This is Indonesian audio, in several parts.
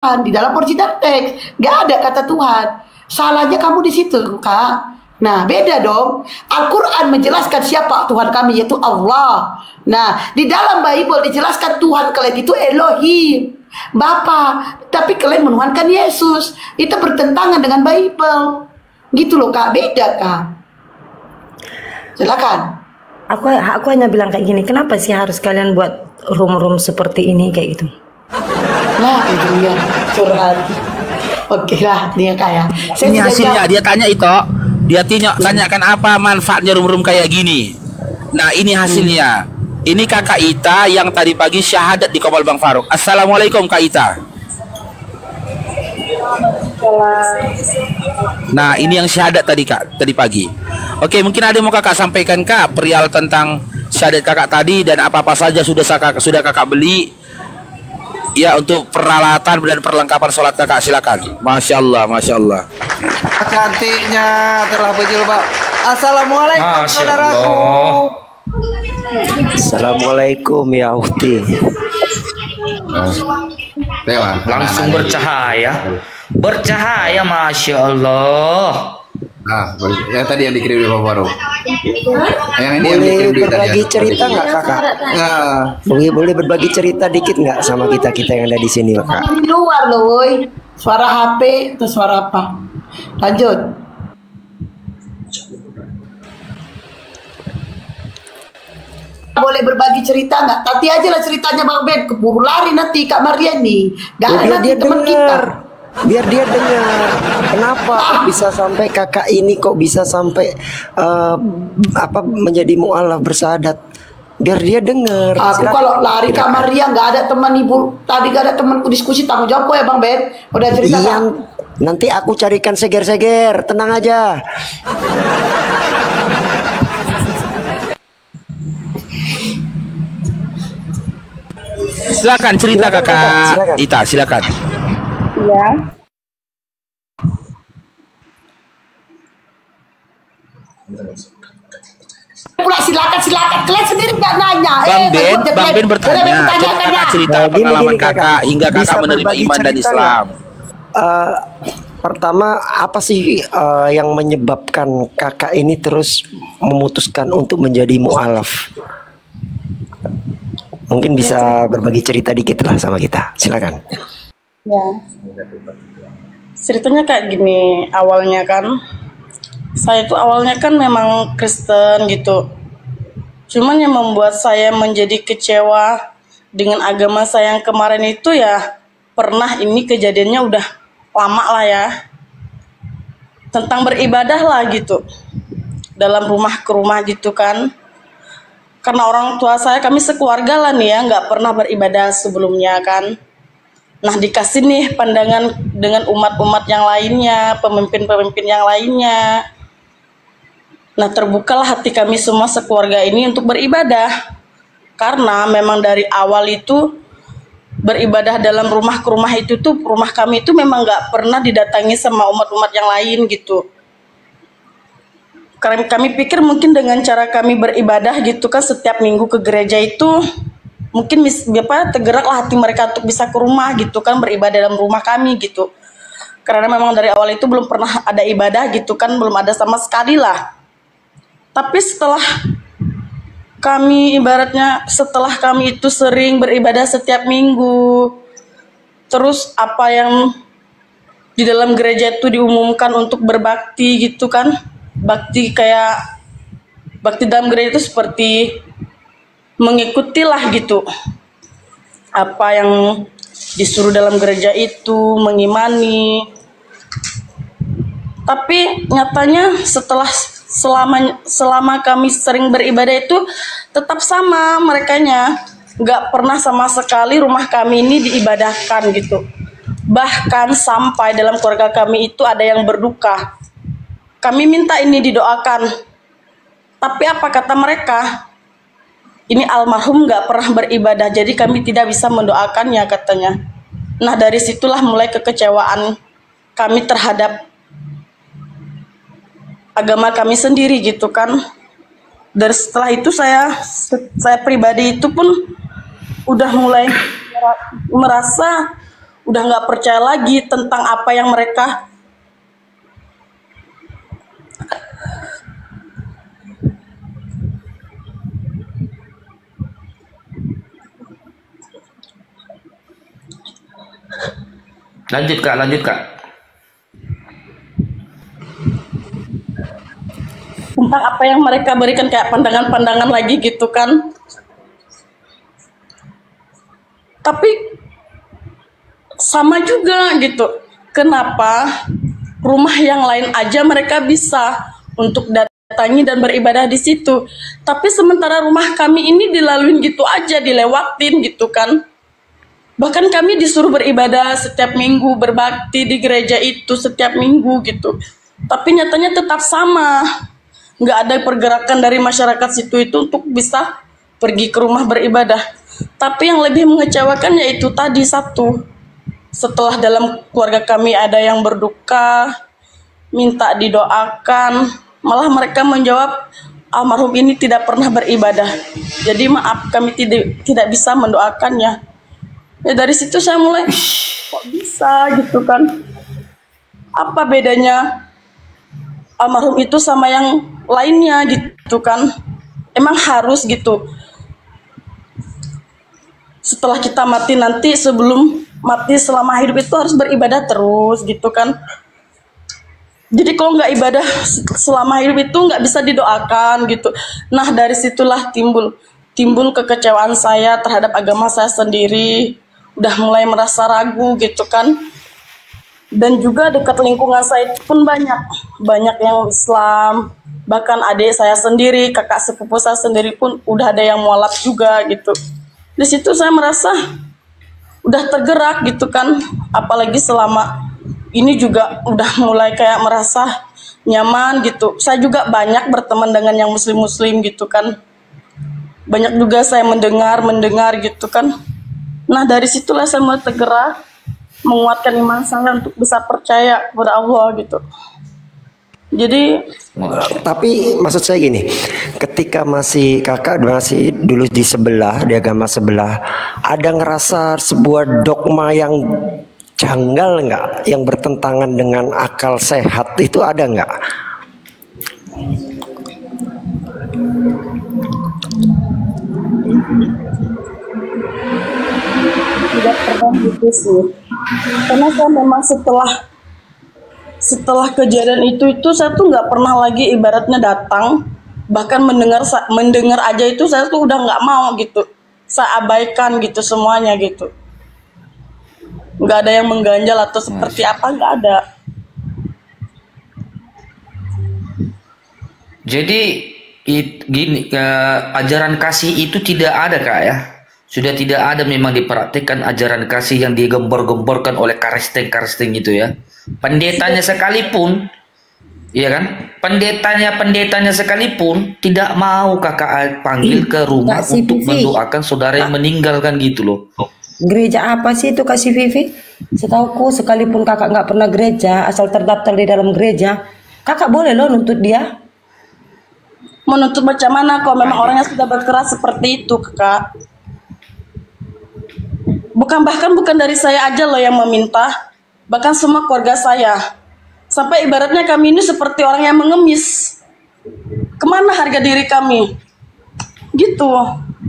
Di dalam original teks nggak ada kata Tuhan. Salahnya kamu di situ, Kak. Nah, beda dong. Al-Quran menjelaskan siapa Tuhan kami, yaitu Allah. Nah, di dalam Bible dijelaskan Tuhan kalian itu Elohim, Bapa. Tapi kalian menuhankan Yesus. Itu bertentangan dengan Bible. Gitu loh, Kak. Beda, Kak. Silakan. Aku hanya bilang kayak gini, kenapa sih harus kalian buat room seperti ini kayak gitu? Nah, itu dia curhat. Oke lah, dia kaya. Ini hasilnya, dia tanya itu. Dia tanyakan apa manfaatnya room kayak gini. Nah, ini hasilnya. Ini kakak Ita yang tadi pagi syahadat di Kopal Bang Faruk. Assalamualaikum Kak Ita. Nah, ini yang syahadat tadi Kak, tadi pagi. Oke, mungkin ada yang mau kakak sampaikan Kak, perihal tentang syahadat kakak tadi dan apa-apa saja sudah kakak beli ya untuk peralatan dan perlengkapan sholat kakak, silakan. Masya Allah, Masya Allah. Cantiknya telah bejil Pak. Assalamualaikum saudaraku. Assalamualaikum ya Uhti. Langsung bercahaya, Masya Allah. Nah, yang tadi yang dikirim Bapak Faruk. Yang ini boleh yang berbagi cerita nggak kakak? Nah, boleh berbagi cerita dikit nggak sama kita yang ada di sini kak? Di luar loh, woy. Suara HP atau suara apa? Lanjut. Boleh berbagi cerita nggak? Nanti aja lah ceritanya Bang Ben. Keburu lari nanti Kak Mariani. Gak ada nanti teman kita. Biar dia dengar kenapa kok bisa sampai kakak ini kok bisa sampai menjadi mu'alaf bersahadat, biar dia dengar. Aku kalau lari Kak Maria nggak ada teman ibu tadi, nggak ada temanku diskusi, tanggung jawab ya Bang Ben. Udah cerita iya, nanti aku carikan seger-seger, tenang aja. Silakan cerita kakak Ita, silakan. Ya. Pula silakan kalian sendiri nggak nanya. Bang Ben bertanya, coba kakak cerita pengalaman kakak hingga kakak menerima iman dan Islam. Pertama, apa sih yang menyebabkan kakak ini terus memutuskan untuk menjadi mu'alaf? Mungkin bisa berbagi cerita dikit lah sama kita, silakan. Ya, ceritanya kayak gini. Awalnya kan saya itu awalnya kan memang Kristen gitu, cuman yang membuat saya menjadi kecewa dengan agama saya yang kemarin itu ya, pernah ini kejadiannya udah lama lah ya, tentang beribadah lah gitu, dalam rumah ke rumah gitu kan. Karena orang tua saya, kami sekeluarga lah nih ya, nggak pernah beribadah sebelumnya kan. Nah, dikasih nih pandangan dengan umat-umat yang lainnya, pemimpin-pemimpin yang lainnya. Nah, terbukalah hati kami semua sekeluarga ini untuk beribadah. Karena memang dari awal itu beribadah dalam rumah ke rumah itu tuh, rumah kami itu memang nggak pernah didatangi sama umat-umat yang lain gitu. Karena kami pikir mungkin dengan cara kami beribadah gitu kan, setiap minggu ke gereja itu mungkin tergeraklah hati mereka untuk bisa ke rumah gitu kan, beribadah dalam rumah kami gitu. Karena memang dari awal itu belum pernah ada ibadah gitu kan, belum ada sama sekali lah. Tapi setelah kami setelah kami itu sering beribadah setiap minggu, terus apa yang di dalam gereja itu diumumkan untuk berbakti gitu kan, bakti dalam gereja itu seperti mengikutilah gitu apa yang disuruh dalam gereja itu, mengimani. Tapi nyatanya selama kami sering beribadah itu tetap sama merekanya, nggak pernah sama sekali rumah kami ini diibadahkan gitu. Bahkan sampai dalam keluarga kami itu ada yang berduka, kami minta ini didoakan, tapi apa kata mereka? Ini almarhum nggak pernah beribadah, jadi kami tidak bisa mendoakannya katanya. Nah, dari situlah mulai kekecewaan kami terhadap agama kami sendiri gitu kan. Dari setelah itu saya pribadi itu pun udah mulai merasa udah nggak percaya lagi tentang apa yang mereka Lanjut Kak, lanjut Kak. tentang apa yang mereka berikan, kayak pandangan-pandangan lagi gitu kan. Tapi sama juga gitu, kenapa rumah yang lain aja mereka bisa untuk datangi dan beribadah di situ, tapi sementara rumah kami ini dilaluin gitu aja, dilewatin gitu kan. Bahkan kami disuruh beribadah setiap minggu, berbakti di gereja itu setiap minggu gitu. Tapi nyatanya tetap sama. Nggak ada pergerakan dari masyarakat situ itu untuk bisa pergi ke rumah beribadah. Tapi yang lebih mengecewakan yaitu tadi satu. Setelah dalam keluarga kami ada yang berduka, minta didoakan, malah mereka menjawab almarhum ini tidak pernah beribadah. Jadi maaf kami tidak bisa mendoakannya. Ya dari situ saya mulai, kok bisa gitu kan? Apa bedanya almarhum itu sama yang lainnya gitu kan? Emang harus gitu? Setelah kita mati nanti, sebelum mati selama hidup itu harus beribadah terus gitu kan? Jadi kalau nggak ibadah selama hidup itu nggak bisa didoakan gitu. Nah dari situlah timbul kekecewaan saya terhadap agama saya sendiri. Udah mulai merasa ragu gitu kan. Dan juga dekat lingkungan saya pun banyak yang Islam. Bahkan adik saya sendiri, kakak sepupu saya sendiri pun udah ada yang mualaf juga gitu. Di situ saya merasa udah tergerak gitu kan. Apalagi selama ini juga udah mulai kayak merasa nyaman gitu. Saya juga banyak berteman dengan yang muslim-muslim gitu kan. Banyak juga saya mendengar gitu kan. Nah dari situlah saya mulai tergerak, menguatkan iman saya untuk bisa percaya kepada Allah gitu. Jadi tapi maksud saya gini, ketika kakak masih dulu di agama sebelah, ada ngerasa sebuah dogma yang janggal nggak, yang bertentangan dengan akal sehat itu ada nggak? tidak pernah gitu sih, karena saya memang setelah kejadian itu saya tuh nggak pernah lagi ibaratnya datang, bahkan mendengar aja itu saya tuh udah nggak mau gitu, saya abaikan gitu semuanya gitu, nggak ada yang mengganjal atau seperti apa, nggak ada. Jadi gini, ajaran kasih itu tidak ada Kak ya. Sudah tidak ada memang dipraktikkan ajaran kasih yang digembor-gemborkan oleh karisteng itu ya. Pendetanya sekalipun, iya kan? Pendetanya sekalipun tidak mau kakak panggil ke rumah untuk mendoakan saudara yang meninggal kan gitu loh. Gereja apa sih itu Kak si Vivi? Setauku sekalipun kakak nggak pernah gereja, asal terdaftar di dalam gereja, kakak boleh loh nuntut dia. Menuntut macam mana kalau memang orangnya sudah berkeras seperti itu Kak? Bahkan bukan dari saya aja loh yang meminta, bahkan semua keluarga saya. Sampai ibaratnya kami ini seperti orang yang mengemis. Kemana harga diri kami? Gitu.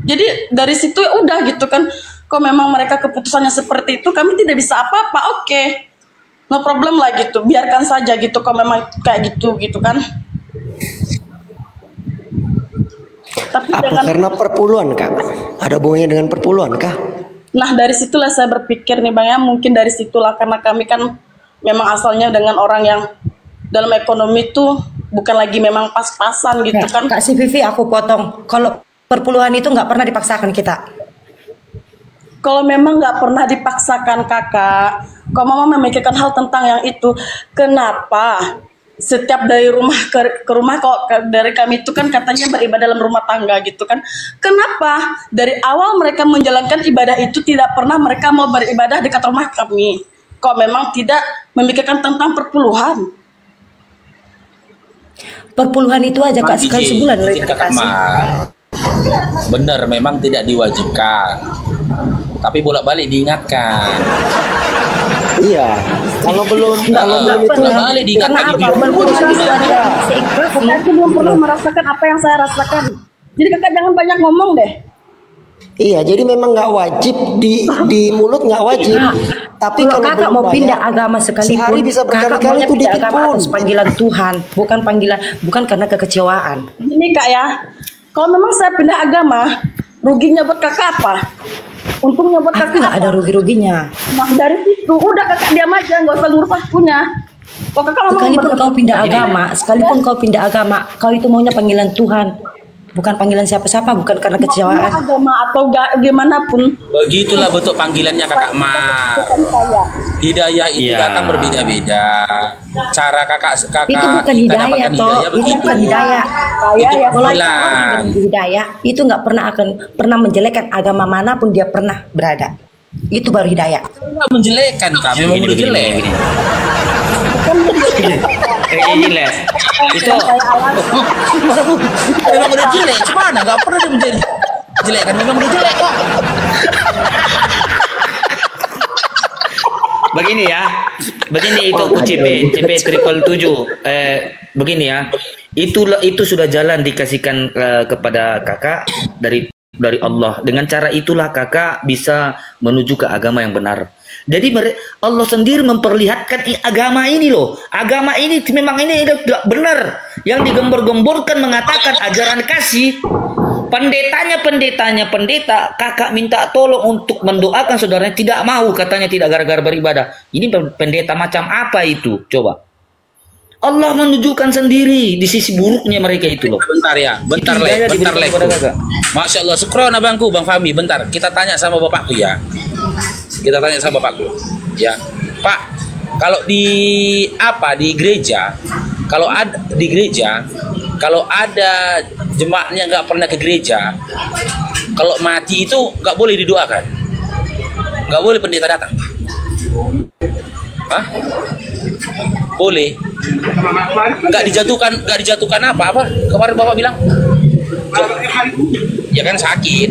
Jadi dari situ ya udah gitu kan. Kalau memang mereka keputusannya seperti itu, kami tidak bisa apa-apa. Oke. No problem lah gitu. Biarkan saja gitu kalau memang kayak gitu kan. Tapi apa karena perpuluhan Kak? Ada hubungannya dengan perpuluhan Kak? Nah dari situlah saya berpikir nih Bang ya, mungkin dari situlah, karena kami kan memang asalnya dengan orang yang dalam ekonomi tuh bukan lagi memang pas-pasan gitu kan. Kak si Vivi aku potong, kalau perpuluhan itu nggak pernah dipaksakan kita. Kalau memang nggak pernah dipaksakan kakak, kalau mama memikirkan hal tentang yang itu, kenapa setiap dari rumah ke rumah, kok dari kami itu kan katanya beribadah dalam rumah tangga gitu kan. Kenapa dari awal mereka menjalankan ibadah itu tidak pernah mereka mau beribadah dekat rumah kami? Kok memang tidak memikirkan tentang perpuluhan? Perpuluhan itu aja Kak sekali sebulan loh dikasih. Benar, memang tidak diwajibkan, tapi bolak-balik diingatkan. Iya. Kalau belum itu Kali diingatkan Karena ibu. apa? Menurut saya seikhlas Kakak belum pernah merasakan apa yang saya rasakan. Jadi kakak jangan banyak ngomong deh. iya, jadi memang nggak wajib di mulut nggak wajib. Tapi kalau kalau kakak belum mau banyak, pindah agama sekalipun, sehari bisa kakak berkali-kali maunya itu pindah dikit agama pun. atas panggilan Tuhan, bukan karena kekecewaan. Ini kak ya, kalau memang saya pindah agama, ruginya buat kakak apa? Untungnya buat Aku kakak nggak apa? ada rugi-ruginya. Nah dari situ udah kakak diam aja, nggak usah ngurus akunya. Kalau kakak memang Sekalipun kau pindah agama, kau itu maunya panggilan Tuhan, bukan panggilan siapa-siapa, bukan karena kekecewaan. agama atau gimana pun, Begitulah bentuk panggilannya Kakak Mar. bukan saya. Hidayah itu Iya. datang berbeda-beda. Cara kakak Itu bukan kita hidayah dapatkan toh, hidayah itu begitu. bukan hidayah. Saya ya Kalau Bilang. hidayah itu nggak pernah menjelekkan agama manapun dia pernah berada. Itu baru hidayah. Nggak menjelekkan kami, memang udah jelek. Gila. Itu Memang udah jelek, gimana? Nggak pernah dia menjadi jelek kan? Memang udah jelek kok. begini ya. Begini itu CP triple 7. Begini ya. Itu sudah jalan dikasihkan kepada kakak dari Allah. Dengan cara itulah kakak bisa menuju ke agama yang benar. Jadi Allah sendiri memperlihatkan agama ini loh. Agama ini memang ini tidak benar. Yang digembar-gemborkan mengatakan ajaran kasih. Pendeta kakak minta tolong untuk mendoakan saudaranya, tidak mau, katanya tidak gara-gara beribadah. Ini pendeta macam apa itu? Coba. Allah menunjukkan sendiri di sisi buruknya mereka itu loh. Bentar ya, bentar Itu hidayah lek. diberikan kepada kakak. Masya Allah, syukron abangku, Bang Fahmi. Bentar, kita tanya sama bapakku ya. Kita tanya sama bapakku. Ya, Pak, kalau di gereja, kalau ada jemaatnya nggak pernah ke gereja, kalau mati itu nggak boleh didoakan, nggak boleh pendeta datang. Hah? Boleh? Nggak dijatuhkan apa? Kemarin bapak bilang? Ya kan sakit.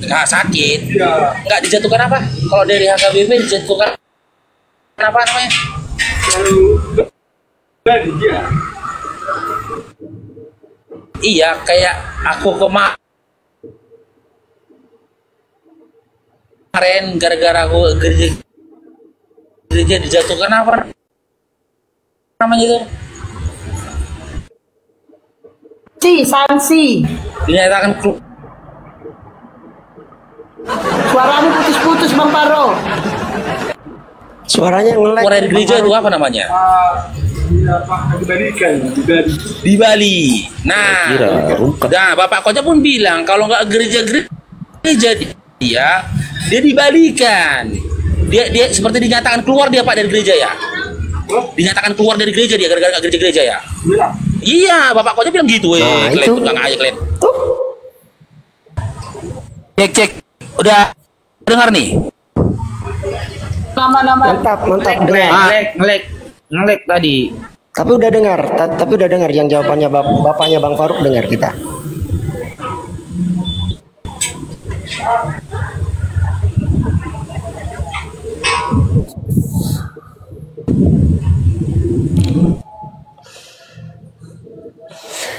Nah, sakit. Nggak dijatuhkan apa? Kalau dari HKBP dijatuhkan apa namanya? Iya, kayak aku kemarin gara-gara aku gereja dijatuhkan apa namanya itu? Sanksi. Dinyatakan Suaramu putus-putus Bang Paro. Suaranya ngelek. keluar dari gereja itu apa namanya? Di Bali. Nah, Bapak Koja pun bilang kalau nggak gereja dia dibalikan. Dia seperti dinyatakan keluar dia Pak dari gereja ya. Dinyatakan keluar dari gereja dia gara-gara nggak gereja ya. Iya, Bapak Koja bilang gitu. Nah, itu. Klen. Cek. Udah dengar nih. Nama-nama. Mantap. Ngelek tadi. Tapi udah dengar yang jawabannya bapaknya Bang Faruk, dengar kita.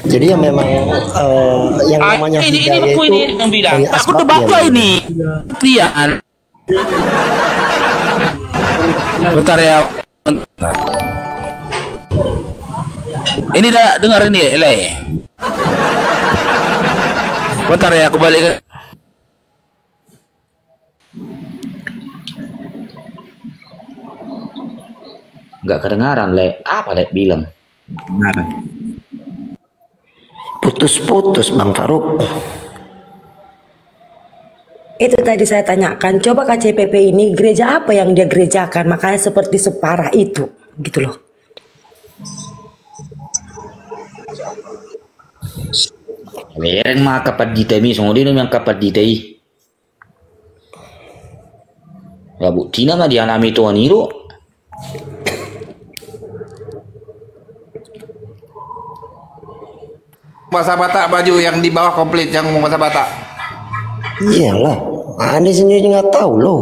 Jadi ya memang yang namanya ini hidayah aku itu ini yang bilang. dari Aku asbab debat ya, ini. Pian. Bentar ya. Bentar. Ini udah dengar ini, Le. Bentar ya, aku balik ke. Nggak kedengaran, Le. Apa Le bilang? Putus-putus Bang Faruk. Itu tadi saya tanyakan, coba KCPP ini gereja apa yang dia gerejakan, makanya seperti separah itu, gitu loh. Yang mah kapat di temi, semua dia yang kapat di tei. Ya bu, Tina mah dialami tuan itu. Masa batak baju yang di bawah komplit yang masa batak. Iyalah, Anda sendiri nggak tahu loh.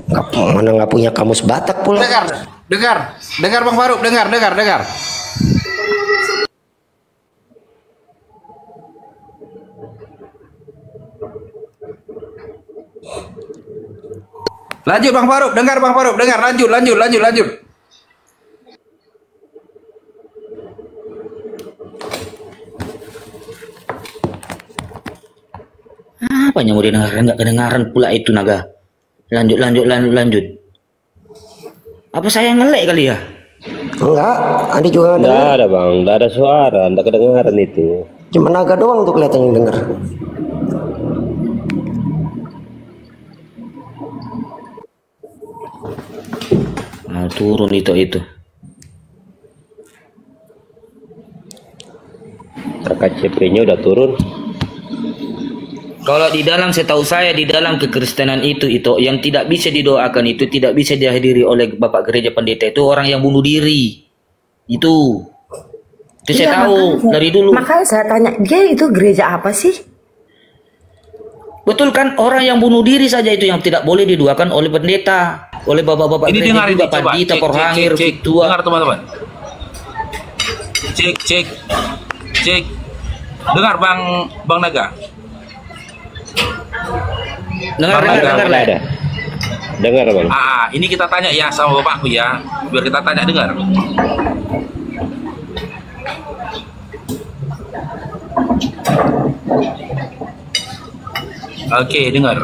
Nggak Mana nggak punya kamus Batak pula. Dengar Bang Faruk, dengar. Lanjut Bang Faruk, dengar, lanjut. Apa yang mau didengarkan? Nggak kedengaran pula itu naga. Lanjut. Apa saya ngelek kali ya? Enggak, Andi juga ada. Enggak ada bang, enggak ada suara, enggak kedengaran itu. Cuma naga doang tuh kelihatan yang denger. Mau turun itu. RKCP-nya udah turun. Kalau di dalam, setahu saya di dalam kekristenan itu yang tidak bisa didoakan, itu tidak bisa dihadiri oleh Bapak Gereja Pendeta, itu orang yang bunuh diri. Itu saya tahu dari dulu. Makanya saya tanya, dia itu gereja apa sih? Betul kan, orang yang bunuh diri saja itu yang tidak boleh didoakan oleh pendeta, oleh bapak-bapak Ini gereja dengar juga, ini, coba. pandita, Cek. korhangir, tua. Dengar teman-teman. Cek. Dengar Bang Naga. Dengar. Ada. Dengar bang. Ini kita tanya ya sama bapakku ya, biar kita tanya dengar. Oke, dengar.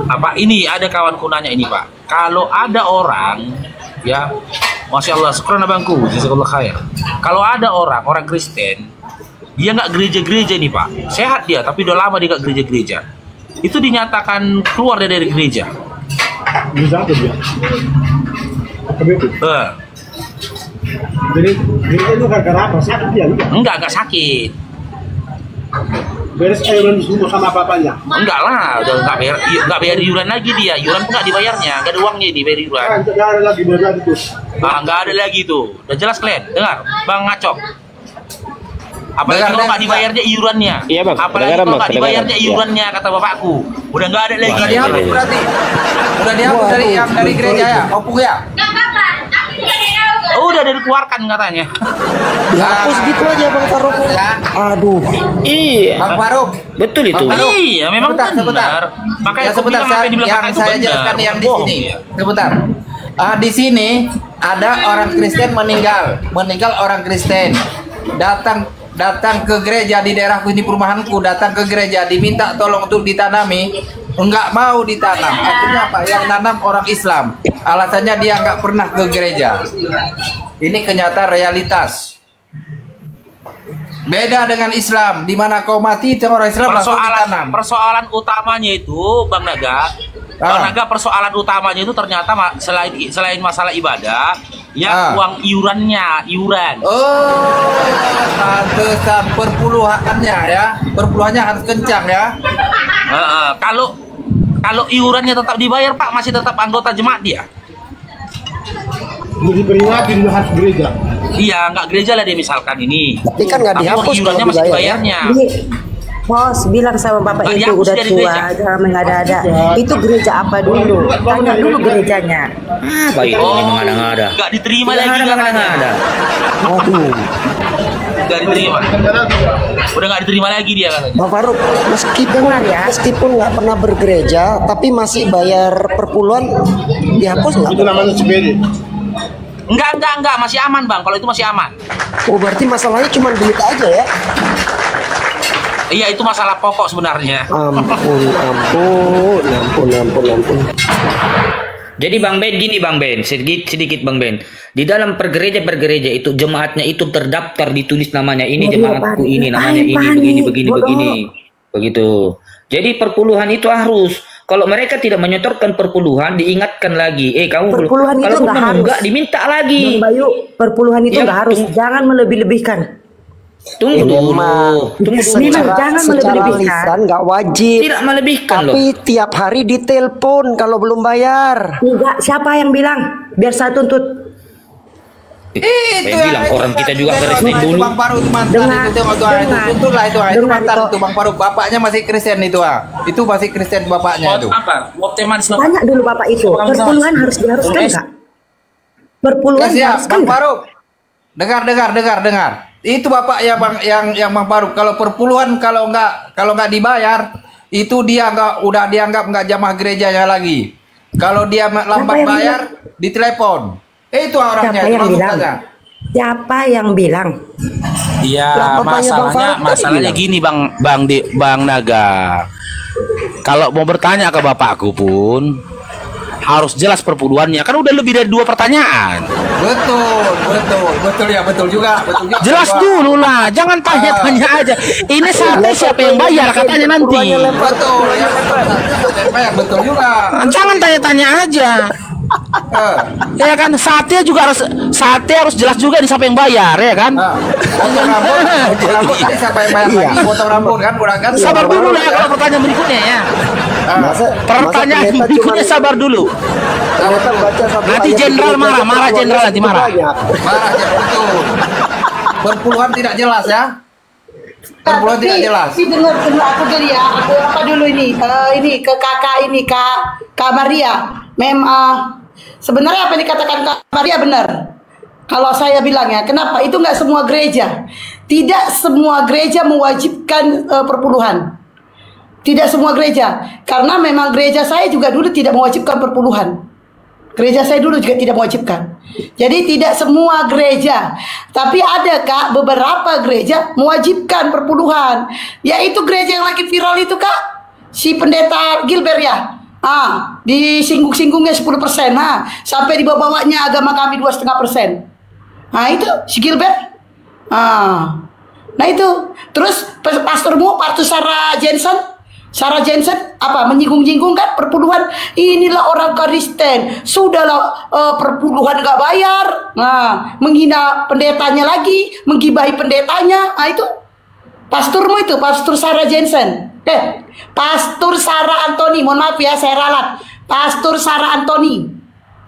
Apa ini ada kawanku nanya ini Pak, kalau ada orang ya, Masya Allah, syukran abangku, jazakallah khair. Kalau ada orang Kristen, dia nggak gereja-gereja nih Pak, sehat dia, tapi udah lama dia nggak gereja-gereja, itu dinyatakan keluar dari gereja. Gereja apa dia? Jadi gereja itu gara-gara apa? Sakit dia juga? Enggak sakit. Beres iuran semua sama bapaknya? Enggak lah, udah nggak bayar iuran lagi dia. Iuran pun nggak dibayarnya, nggak ada uangnya ini bayar iuran. Nggak ada lagi bayar itu. Nggak ada lagi tuh. Udah jelas kalian, dengar, Bang Ngacok. Apalagi kalau nggak dibayarnya iurannya. Iya bang. Apalagi kalau nggak dibayarnya iurannya, kata bapakku. Udah nggak ada lagi. Udah dihapus berarti. Udah dihapus dari gereja ya, opung ya. Oh, udah dikeluarkan katanya. Dihapus gitu aja Bang Faruk. Aduh. Iya. Bang Faruk, Betul itu. Bang Faruk. Iya, memang Sebentar. Makanya Ya, sebentar, yang saya jelaskan yang di sini. Sebentar. Di sini ada orang Kristen meninggal orang Kristen. Datang ke gereja di daerahku ini, perumahanku, datang ke gereja diminta tolong untuk ditanami, enggak mau ditanam. Akhirnya apa? Yang nanam orang Islam. Alasannya dia enggak pernah ke gereja. Ini kenyataan realitas. Beda dengan Islam, di mana kau mati itu orang Islam langsung ditanam. Persoalan utamanya itu Bang Naga, persoalan utamanya itu ternyata selain masalah ibadah, ya uang iuran. Oh, pantesan perpuluhannya ya, perpuluhannya harus kencang ya. Kalau iurannya tetap dibayar Pak, masih tetap anggota jemaat dia. Jadi peringati dia harus gereja. Iya, nggak gereja lah dia misalkan ini. Tapi kan nggak Tapi dihapus iurannya kalau masih dibayar. dibayarnya. Bos bilang sama bapak Nggak itu dihapus udah dari tua, gereja. jangan mengada-ada. Itu gereja apa dulu? Tanya dulu gerejanya. Apa itu ini mengada-ngada? Nggak diterima Tidak lagi ada katanya. mengada-ngada. Aduh. Nggak diterima. Udah nggak diterima lagi dia katanya. Bang Faruk, meskipun nggak pernah bergereja, tapi masih bayar perpuluhan, dihapus nggak? Itu namanya CPD. Enggak, masih aman Bang. Kalau itu masih aman. Oh berarti masalahnya cuma duit aja ya? Iya, itu masalah pokok sebenarnya. Ampun. Jadi Bang Ben gini Bang Ben, sedikit Bang Ben. Di dalam pergereja itu jemaatnya itu terdaftar, ditulis namanya ini jemaatku ini, namanya ini begini. Begitu. Jadi perpuluhan itu harus. Kalau mereka tidak menyetorkan perpuluhan, diingatkan lagi. Kamu Perpuluhan itu kalau nggak harus. enggak diminta lagi. Bang Bayu, perpuluhan itu Ya, nggak harus. Jangan melebih-lebihkan. Tunggu dulu. Jangan secara melebih-lebihkan. lisan nggak wajib. Tidak melebihkan loh. Tapi tiap hari ditelepon kalau belum bayar. Enggak, siapa yang bilang? Biar saya tuntut. Saya bilang orang kita juga Kristen dulu. Bang Paru itu mantan itu betul lah itu mantan itu Bang Paru, bapaknya masih Kristen itu itu masih Kristen bapaknya itu. Apa? Tanya dulu bapak itu, perpuluhan harus diharuskan nggak? Perpuluhan diharuskan Bang Paru, dengar. Itu bapak yang Bang Paru, kalau perpuluhan kalau nggak dibayar itu dia udah dianggap nggak jamaah gerejanya lagi. Kalau dia lambat bayar ditelepon. Itu orangnya. Siapa yang bilang? Iya, masalahnya gini Bang Naga. Kalau mau bertanya ke bapakku pun harus jelas perpuluhannya. Kan udah lebih dari 2 pertanyaan. Betul juga. Jelas dulu lah, jangan tanya-tanya aja. Ini siapa yang bayar katanya nanti. Betul juga. Jangan tanya-tanya aja. Ya kan, sate harus jelas juga nih siapa yang bayar, ya kan? Potong rambut siapa yang bayar lagi? Potong rambut kan? Sabar dulu lah kalau pertanyaan berikutnya ya. Pertanyaan berikutnya sabar dulu. Nanti jenderal marah jenderal nanti marah. Betul. Perpuluhan tidak jelas ya. Perpuluhan tidak jelas. Si dengar aku dulu ya. Aku apa dulu ini ke kakak ini Kak Maria. Sebenarnya apa yang dikatakan Kak Maria benar. Kalau saya bilang ya, kenapa? Itu nggak semua gereja. Tidak semua gereja mewajibkan perpuluhan. Tidak semua gereja. Karena memang gereja saya juga dulu tidak mewajibkan perpuluhan. Gereja saya dulu juga tidak mewajibkan. Jadi tidak semua gereja. Tapi ada Kak, beberapa gereja mewajibkan perpuluhan. Yaitu gereja yang lagi viral itu Kak. Si pendeta Gilbert ya. Disinggung-singgungnya 10%, sampai dibawa-bawanya agama kami 2,5%. Itu si Gilbert. Nah itu, terus pastormu Sarah Jensen apa menyinggung-nyinggung kan perpuluhan. Inilah orang Kristen, sudahlah perpuluhan nggak bayar. Menghina pendetanya lagi, menggibahi pendetanya. Itu pastormu itu, Pastor Sarah Jensen. Pastor Sarah Anthony, mohon maaf ya saya ralat. Pastor Sarah Anthony.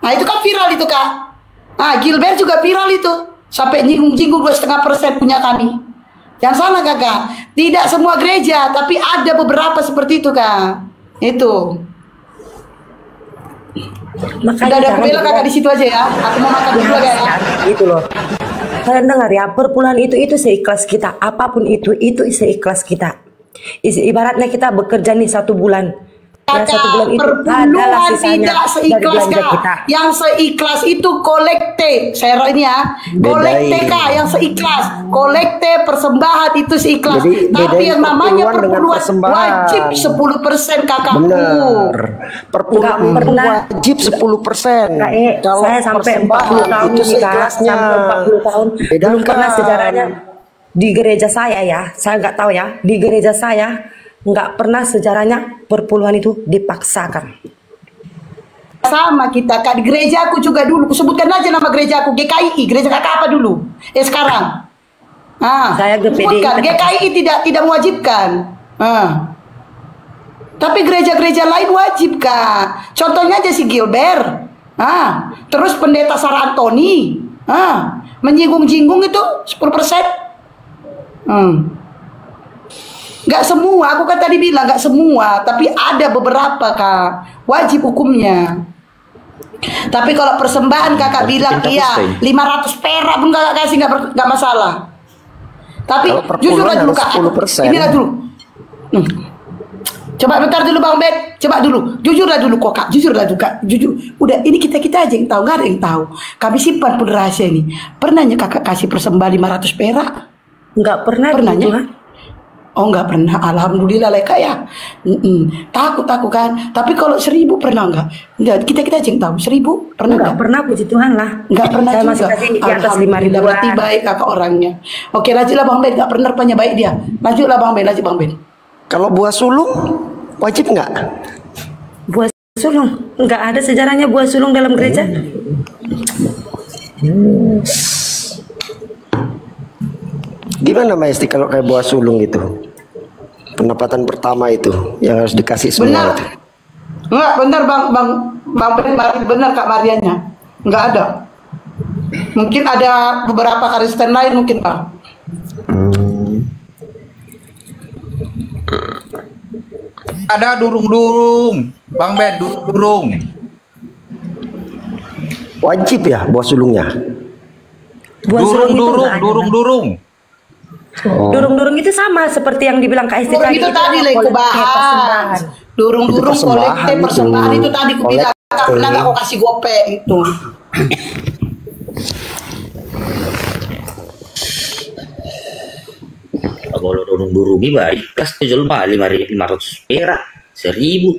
Nah itu kan viral itu Kak. Gilbert juga viral itu. Sampai nyinggung-nyinggung 2,5% punya kami. Jangan salah Kakak. Tidak semua gereja, tapi ada beberapa seperti itu Kak. Itu. Udah ada bela Kakak di situ aja ya. Aku mau makan dulu ya. Itu loh. Kalian dengar ya, perpuluhan itu seikhlas kita. Apapun itu seikhlas kita. Ibaratnya kita bekerja nih 1 bulan. Ya, 1 bulan itu adalah sisanya tidak seikhlas Kak. Yang seikhlas itu kolekte. Saya ini ya. Kolekte Kak, yang seikhlas. Kolekte persembahan itu seikhlas. Tapi yang namanya perpuluhan wajib 10% Kakakku. Benar. Perpuluhan wajib 10%. Kalau saya sampai 40 tahun nih Kak, sampai 40 tahun belum pernah sejarahnya di gereja saya ya. Saya nggak tahu ya. Di gereja saya nggak pernah sejarahnya perpuluhan itu dipaksakan. Sama kita Kak, di gereja aku juga dulu. Sebutkan aja nama gereja aku, GKI. Gereja Kakak apa dulu? Sekarang. Saya GPDI. GKI tidak mewajibkan. Tapi gereja-gereja lain wajib Kak. Contohnya aja si Gilbert. Terus pendeta Sarah Anthony. Menyinggung-jinggung itu 10%. Gak semua, aku kan tadi bilang gak semua, tapi ada beberapa Kak, wajib hukumnya. Tapi kalau persembahan Kakak bilang iya 500 perak pun Kakak kasih gak masalah. Tapi jujur aja dulu Kak, inilah dulu. Coba bentar dulu Bang Ben, coba dulu, jujurlah dulu kok Kak, jujurlah dulu Kak, jujur. Udah ini kita aja yang tahu, gak ada yang tahu. Kami simpan pun rahasia ini. Pernahnya Kakak kasih persembahan 500 perak? Enggak pernah. Pernahnya? Oh nggak pernah, alhamdulillah lah Kak ya. Takut kan. Tapi kalau 1.000 pernah nggak? Enggak, kita aja yang tahu. 1.000 pernah nggak? Pernah puji Tuhan lah. Nggak pernah saya juga. Masih di atas 5.000. Berarti baik Kakak orangnya. Oke, lanjutlah Bang Ben. Nggak pernah rupanya baik dia. Lanjutlah Bang Ben, lanjut Bang Ben. Kalau buah sulung wajib nggak? Buah sulung nggak ada sejarahnya buah sulung dalam gereja. Gimana Mbak Esti kalau kayak buah sulung itu? Pendapatan pertama itu yang harus dikasih semua. Benar. Itu. Enggak, benar Bang Ben, benar Kak Marianya. Enggak ada. Mungkin ada beberapa Kristen lain mungkin Pak. Ada durung-durung, Bang Ben, durung-durung. Wajib ya bawa sulungnya. Durung-durung. Durung-durung itu sama seperti yang dibilang Kak Isti tadi. Itu tadi lah aku bahas. Durung-durung kolektif persembahan itu tadi aku bilang. Karena nggak aku kasih gope itu. Kalau durung-durung ini baik, kas jual 5.500 perak, 1.000.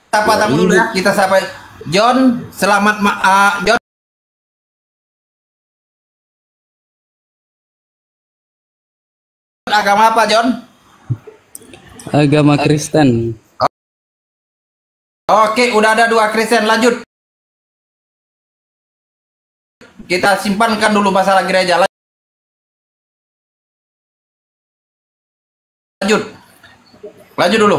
Apa dulu ya? Kita sampai John, selamat John. Agama apa, John? Agama Kristen. Oke, udah ada 2 Kristen, lanjut. Kita simpankan dulu masalah gereja. Lanjut dulu.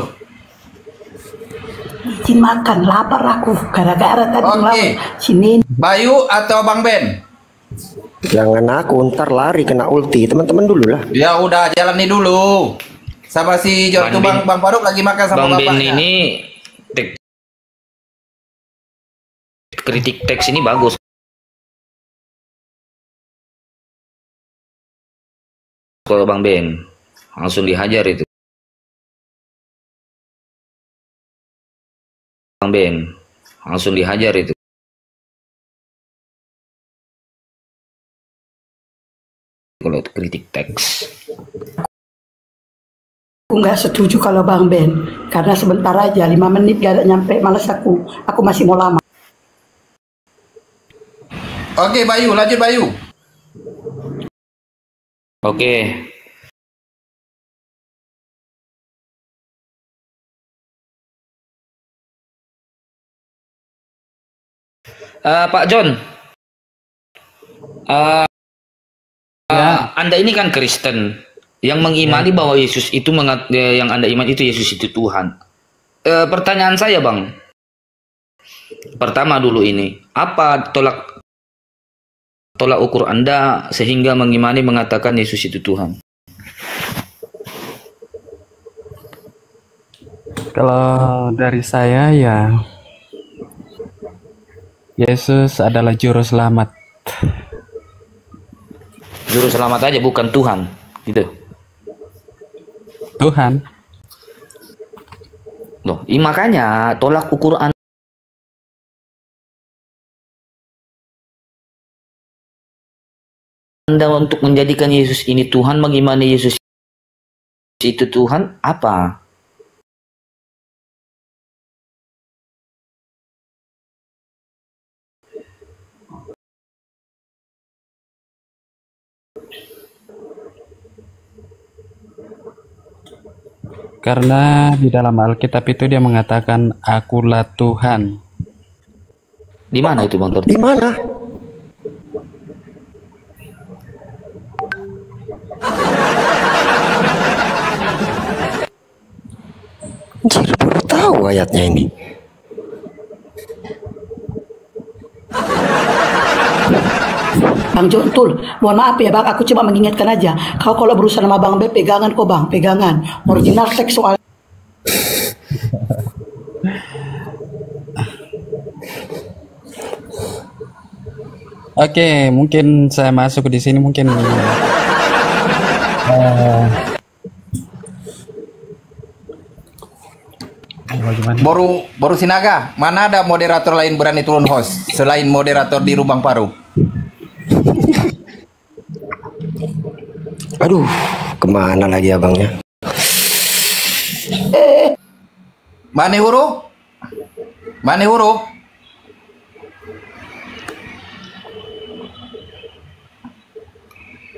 Izin makan, lapar aku. Gara-gara tadi Oke. Sini. Bayu atau Bang Ben? Jangan aku ntar lari kena ulti, teman-teman dulu lah. Ya udah, jalani dulu. Sama si John tuh Bang Faruk lagi makan sama Bang bapaknya. Ben ini kritik teks ini bagus. Kalau Bang Ben langsung dihajar itu. Bang Ben langsung dihajar itu. Kalau kritik teks. Aku nggak setuju kalau Bang Ben. Karena sebentar aja, 5 menit gak ada nyampe. Males aku. Aku masih mau lama. Oke, Bayu, lanjut Bayu. Oke. Pak John, Anda ini kan Kristen yang mengimani bahwa Yesus itu yang Anda iman itu Yesus itu Tuhan. Pertanyaan saya, Bang, pertama dulu ini, apa tolak ukur Anda sehingga mengimani mengatakan Yesus itu Tuhan? Kalau dari saya ya, Yesus adalah juru selamat. Juru selamat aja, bukan Tuhan, gitu. Tuhan. Loh, makanya tolak ukur Anda untuk menjadikan Yesus ini Tuhan, mengimani Yesus itu Tuhan, apa? Karena di dalam Alkitab itu dia mengatakan akulah Tuhan. Di mana itu, Bang Tor? Di mana? Anjir, baru tahu ayatnya ini. Bang Jontul, mohon maaf ya Bang, aku cuma mengingatkan aja. Kalau berusaha sama Bang B, pegangan kok Bang, pegangan. Original seksual. Oke, mungkin saya masuk di sini mungkin Boru Sinaga, mana ada moderator lain berani turun host selain moderator di Rubang Paru? Aduh, kemana lagi abangnya? Mana huruf? Mana huruf?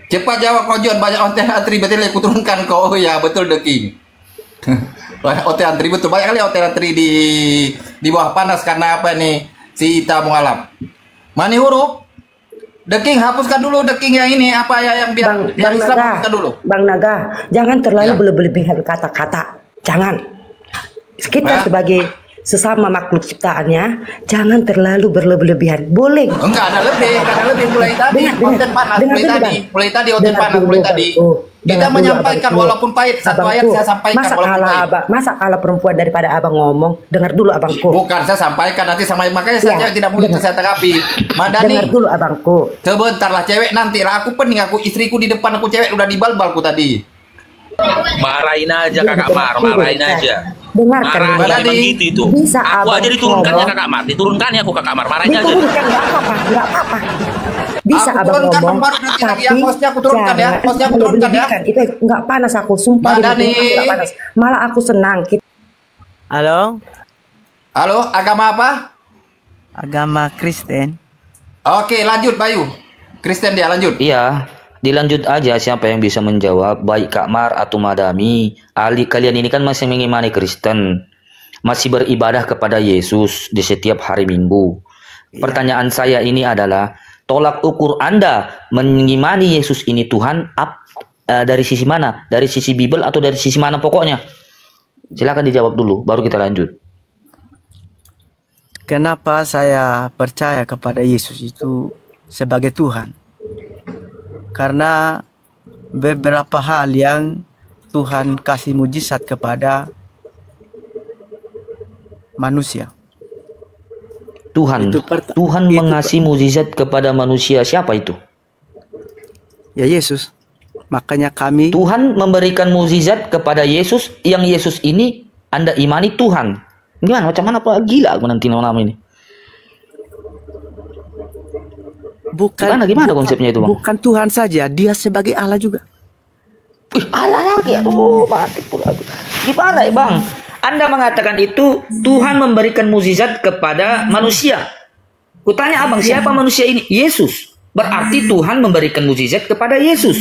Cepat jawab kau John, banyak onten antri betul yang kuturunkan kau. Oh ya betul The King. Banyak onten antri betul, banyak kali onten antri di bawah panas karena apa nih si Ita mengalap. Mana huruf? The King hapuskan dulu The King yang ini apa ya yang biar yang Islam hapuskan dulu. Bang Naga, jangan terlalu berlebihan kata-kata. Jangan. Kita sesama makhluk ciptaannya, jangan terlalu berlebihan. Boleh. Enggak ada lebih mulai tadi. Konten panas mulai tadi konten panas mulai tadi. Kita menyampaikan walaupun pahit satu ayat saya sampaikan walaupun pahit. Masa kalah perempuan daripada abang ngomong? Dengar dulu abangku. Bukan saya sampaikan nanti sama makanya saya tidak mungkin saya terapi. Madani. Dengar dulu abangku. Sebentarlah cewek nanti lah aku pening aku istriku di depan aku cewek udah dibalbalku tadi. Marahin aja Kakak Mar, marahin aja. Dengarkan marahin begitu itu. Bisa aku aja diturunkannya Kakak Mar, diturunkannya aku Kakak Mar, marahin aja. Diturunkan enggak apa-apa. Bisa aku abang ngomong, tapi aku turunkan ya, posnya aku turunkan ya. Itu enggak panas aku, sumpah enggak panas. Malah aku senang. Halo? Halo, agama apa? Agama Kristen. Oke, lanjut Bayu. Kristen dia lanjut. Iya, dilanjut aja siapa yang bisa menjawab, baik Kak Mar atau Madami. Ali kalian ini kan masih mengimani Kristen, masih beribadah kepada Yesus di setiap hari Minggu. Pertanyaan saya ini adalah, tolak ukur Anda mengimani Yesus ini Tuhan dari sisi mana? Dari sisi Bible atau dari sisi mana pokoknya? Silakan dijawab dulu, baru kita lanjut. Kenapa saya percaya kepada Yesus itu sebagai Tuhan? Karena beberapa hal yang Tuhan kasih mujizat kepada manusia. Tuhan mengasih mukjizat kepada manusia. Siapa itu? Ya Yesus. Makanya kami Tuhan memberikan mukjizat kepada Yesus, yang Yesus ini Anda imani Tuhan. Gimana? Macam mana Pak? Gila aku nanti nama ini. Gimana konsepnya itu, Bang? Bukan Tuhan saja, Dia sebagai Allah juga. Allah lagi. Mati pula. Gimana ya, Bang? Anda mengatakan itu Tuhan memberikan mukjizat kepada manusia. Kutanya abang, siapa manusia ini? Yesus. Berarti Tuhan memberikan mukjizat kepada Yesus.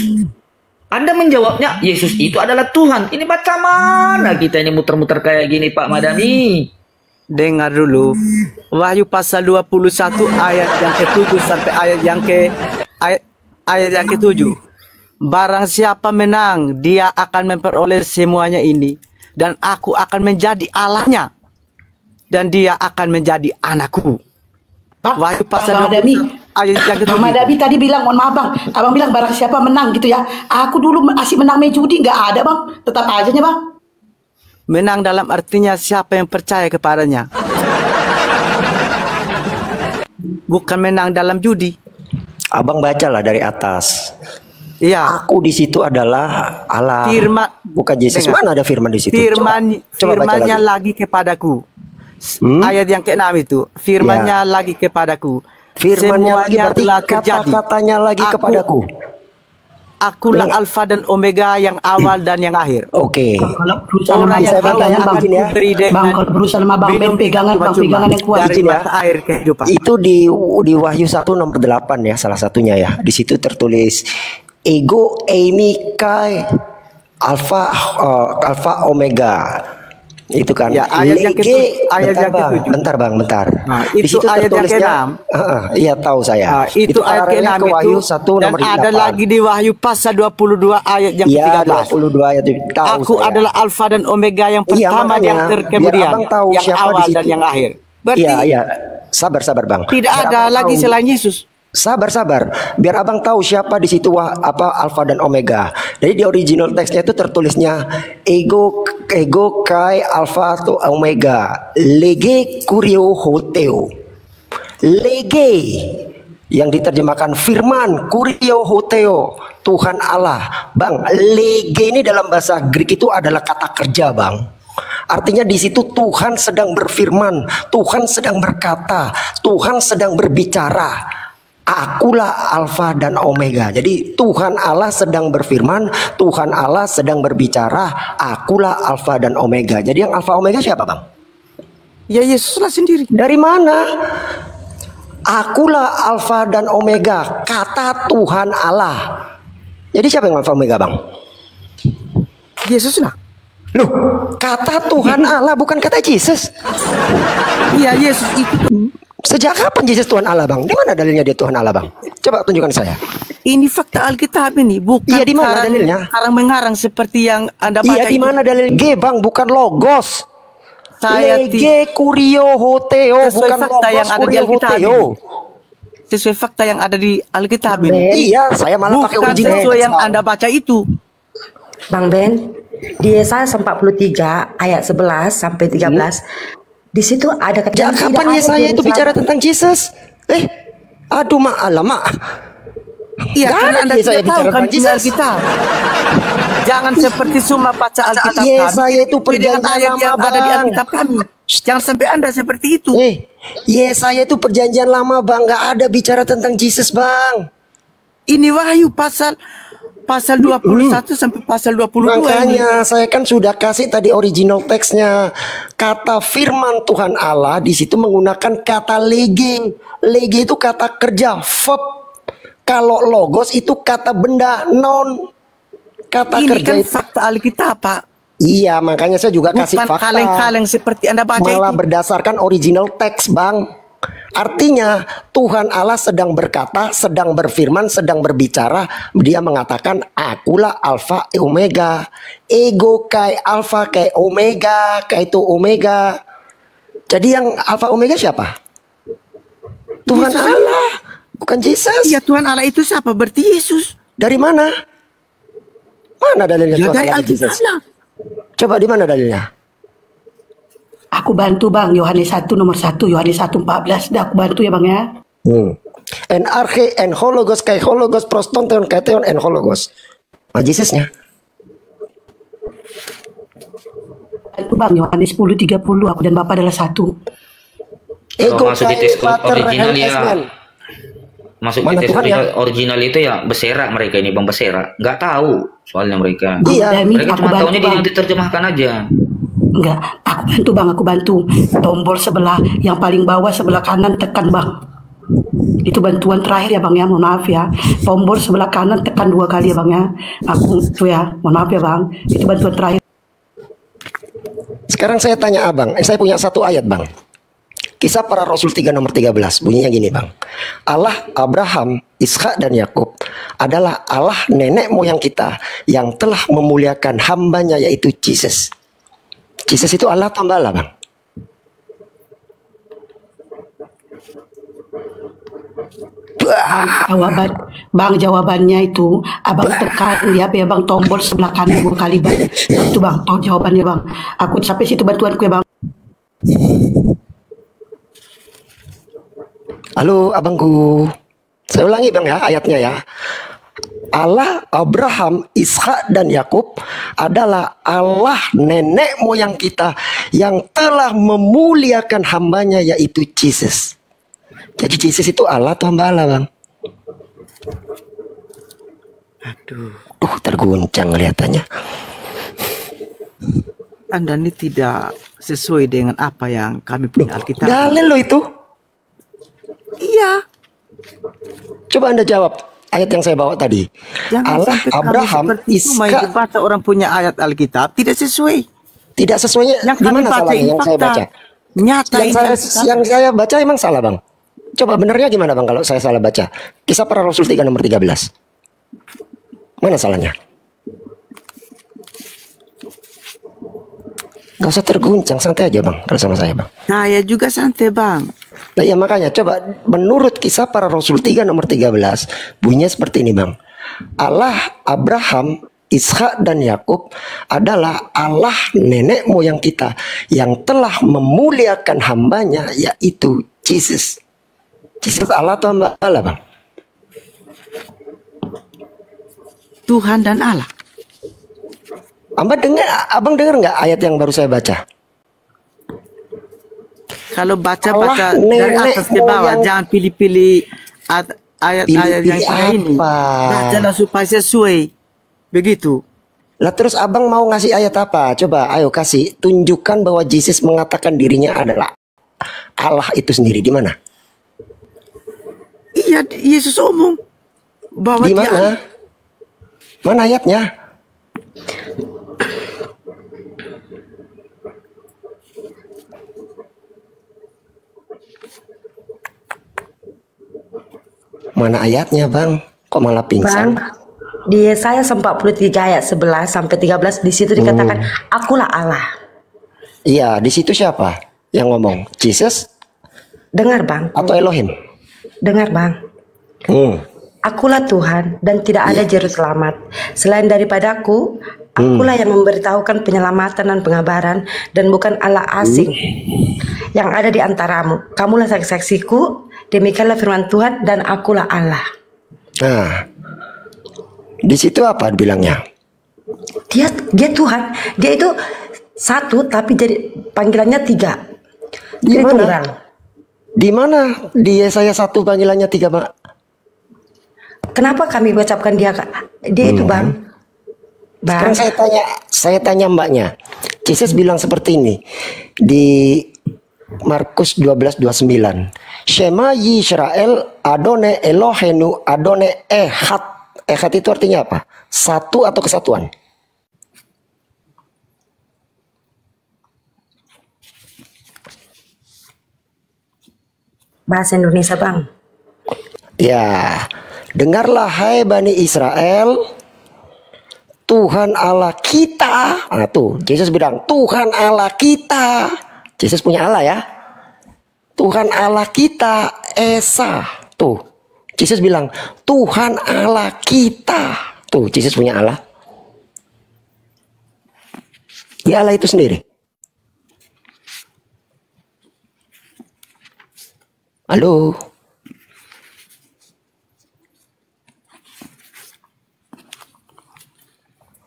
Anda menjawabnya Yesus itu adalah Tuhan. Ini macam mana kita ini muter-muter kayak gini Pak Madani? Dengar dulu. Wahyu pasal 21 ayat yang ke-7 sampai ayat yang ke-7. Barang siapa menang, dia akan memperoleh semuanya ini. Dan aku akan menjadi Allahnya, dan dia akan menjadi anakku. Wahyu pasal 21 ayat yang ke-7. Bang Madabi tadi bilang, mohon maaf bang, abang bilang barang siapa menang gitu ya. Aku dulu masih menang main judi, nggak ada bang, tetap aja nya bang. Menang dalam artinya siapa yang percaya kepadanya. Bukan menang dalam judi. Abang bacalah dari atas. Iya. Aku di situ adalah Allah. Firman, bukan Yesus. Mana ada firman di situ? Firman-nya lagi kepadaku. Ayat yang ke-6 itu. Firman-nya lagi kepadaku. Firman-nya lagi berarti kata-katanya lagi kepadaku. Akulah Alfa dan Omega, yang awal dan yang akhir. Oke. Kalau berusaha sama saya bertanya bang, bang kalau berusaha sama bang, pegangan yang kuat. Dari masa air kehidupan. Itu di Wahyu 1 nomor 8 ya, salah satunya ya. Di situ tertulis Ego Eimi Kai Alfa Omega. Itu kan ya, ayat yang ke-7. Bentar bang. Nah, itu ayat yang ke-6. Iya tahu saya. Itu ayat ke-6 ke Wahyu 1 nomor 8. Dan ada lagi di Wahyu pasal 22 ayat yang ke-13. 22 ayat itu. Aku adalah Alfa dan Omega, yang pertama yang terkemudian, yang awal dan yang akhir. Berarti iya. Sabar bang. Tidak ada lagi selain Yesus. Sabar. Biar abang tahu siapa di situ Alfa dan Omega. Jadi di original teksnya itu tertulisnya Ego Kai Alfa atau Omega. Lege Kurio Hoteo. Lege yang diterjemahkan firman, Kurio Hoteo, Tuhan Allah. Bang, lege ini dalam bahasa Greek itu adalah kata kerja, Bang. Artinya di situ Tuhan sedang berfirman, Tuhan sedang berkata, Tuhan sedang berbicara. Akulah Alfa dan Omega. Jadi Tuhan Allah sedang berfirman, Tuhan Allah sedang berbicara, akulah Alfa dan Omega. Jadi yang Alfa Omega siapa bang? Ya Yesuslah sendiri. Dari mana? Akulah Alfa dan Omega, kata Tuhan Allah. Jadi siapa yang Alfa Omega bang? Yesuslah. Loh, kata Tuhan Allah bukan kata Yesus. Iya Yesus itu. Sejak kapan Yesus Tuhan Allah bang? Di mana dalilnya dia Tuhan Allah bang? Coba tunjukkan saya. Ini fakta Alkitab ini, bukan. Iya, di mana dalilnya? Karang mengarang seperti yang Anda baca. Iya, di mana dalil G bang, bukan logos. saya Lege kurio hoteo, sesuai bukan fakta yang ada di kurio Alkitab hoteo. ini. Sesuai fakta yang ada di Alkitab ini. Iya, saya malah pakai Bukan original. sesuai yang Anda baca itu. Bang Ben, di Yesaya 43 ayat 11 sampai 13, di situ ada kata Ya, kapan Yesaya itu bicara tentang Jesus? Aduh alamak. Iya, Gak karena ada Anda Yesaya tidak tahu bicara kan tentang Jesus. Alkitab. Jangan seperti semua baca Alkitab kami. Yesaya itu perjanjian dengan ayat yang lama, ada di Bang. Alkitab kami. Jangan sampai Anda seperti itu. Yesaya itu perjanjian lama, Bang. Gak ada bicara tentang Jesus, Bang. Ini Wahyu pasal 21 sampai pasal 22. Makanya saya kan sudah kasih tadi original teksnya. Kata firman Tuhan Allah di situ menggunakan kata lege. Lege itu kata kerja, verb. Kalau logos itu kata benda, non. Kata ini kerja kan itu fakta Alkitab, Pak. Iya, makanya saya juga kasih Bukan fakta. kaleng-kaleng seperti Anda baca Malah itu. berdasarkan original teks, Bang. Artinya Tuhan Allah sedang berkata, sedang berfirman, sedang berbicara. Dia mengatakan, akulah Alfa Omega. Ego kai Alfa kai Omega, kai itu Omega. Jadi yang Alfa Omega siapa? Tuhan Yesus. Allah, bukan Yesus. Iya, Tuhan Allah itu siapa? Berarti Yesus. Dari mana? Mana dalilnya Ya, Tuhan dari Allah Alkitab Yesus? lah. Coba di mana dalilnya? Aku bantu Bang, Yohanes 1 nomor 1, Yohanes 1:14. Dah aku bantu ya Bang ya. En arche en hologos kai hologos prostonteon kateon en hologos. Jesusnya. Bantu Bang, Yohanes 10:30. Aku dan Bapa adalah satu. Kalau masuk di teks original ya, masuk Mana di tes Tuhan ya? original itu ya beserak mereka ini, Bang Beserak. Nggak tahu soalnya mereka. Iya. Mereka Aku cuma bantu, tahunya Bang. yang diterjemahkan aja. Enggak, aku bantu Bang, aku bantu. Tombol sebelah yang paling bawah sebelah kanan tekan Bang. Itu bantuan terakhir ya Bang ya, mohon maaf ya. Tombol sebelah kanan tekan 2 kali ya Bang ya. Aku itu ya, mohon maaf ya Bang. Itu bantuan terakhir. Sekarang saya tanya Abang, saya punya satu ayat Bang. Kisah Para Rasul 3 nomor 13 bunyinya gini Bang. Allah Abraham, Ishak dan Yakub adalah Allah nenek moyang kita yang telah memuliakan hambanya yaitu Jesus. Jesus itu Allah tambah Allah Bang. Jawabannya itu Abang tekan ya Bang, tombol sebelah kanan 2 kali Bang. Itu Bang, tahu jawabannya Bang. Aku sampai situ bantuanku ya Bang. Halo abangku. Saya ulangi Bang ya ayatnya ya. Allah Abraham, Ishak dan Yakub adalah Allah nenek moyang kita yang telah memuliakan hambanya yaitu Jesus. Jadi Jesus itu Allah atau hamba Allah Bang? Aduh, terguncang kelihatannya. Anda ini tidak sesuai dengan apa yang kami punya Alkitab. Dalil lo itu. Iya. Coba Anda jawab ayat yang saya bawa tadi. Jangan Allah sampai kami Abraham, seperti itu main Ishak. debat orang punya ayat Alkitab tidak sesuai. Tidak sesuainya Yang di kami mana baca salahnya ini yang saya fakta. baca? Nyata Yang ini saya, Alkitab. yang saya baca emang salah Bang. Coba benernya gimana Bang kalau saya salah baca? Kisah Para Rasul 3 nomor 13. Mana salahnya? Gak usah terguncang, santai aja Bang kalau sama saya Bang. Saya juga santai Bang. Nah ya makanya coba menurut Kisah Para Rasul 3 nomor 13 bunyinya seperti ini Bang. Allah Abraham, Ishak dan Yakub adalah Allah nenek moyang kita yang telah memuliakan hambanya yaitu Jesus. Jesus Allah atau hamba Allah Bang? Tuhan dan Allah. Abang dengar nggak ayat yang baru saya baca? Kalau baca Allah dari nenek atas ke bawah, moyang. jangan pilih-pilih ayat-ayat yang kayak ini. apa? Bacalah supaya sesuai. Begitu. Lah terus abang mau ngasih ayat apa? Coba ayo kasih. Tunjukkan bahwa Jesus mengatakan dirinya adalah Allah itu sendiri. Di mana? Iya, Yesus omong bahwa Di mana? Mana ayatnya? Mana ayatnya Bang? Kok malah pingsan? Bang, di Yesaya 43 ayat 11 sampai 13 di situ dikatakan akulah Allah. Iya, di situ siapa yang ngomong? Jesus Dengar bang, atau Elohim? dengar bang. Akulah Tuhan dan tidak ada juru selamat. Selain daripadaku, akulah yang memberitahukan penyelamatan dan pengabaran dan bukan Allah asing yang ada di antaramu. Kamulah saksi-saksiku, demikianlah firman Tuhan dan akulah Allah. Nah, di situ apa bilangnya? Dia Tuhan, dia itu satu tapi jadi panggilannya tiga. Di Dia mana? tunggal. Di mana? Di Yesaya 1 panggilannya 3, Pak. Kenapa kami ucapkan dia itu bang? Sekarang saya tanya mbaknya. Jesus bilang seperti ini di Markus 12:29. Shema Yisrael Adone Elohenu Adone Ehad. Ehad itu artinya apa? Satu atau kesatuan? Bahasa Indonesia bang. Ya, dengarlah hai Bani Israel, Tuhan Allah kita. Nah tuh, Yesus bilang Tuhan Allah kita. Yesus punya Allah ya. Tuhan Allah kita Esa. Tuh, Yesus bilang Tuhan Allah kita. Tuh, Yesus punya Allah. Ya Allah itu sendiri. Halo.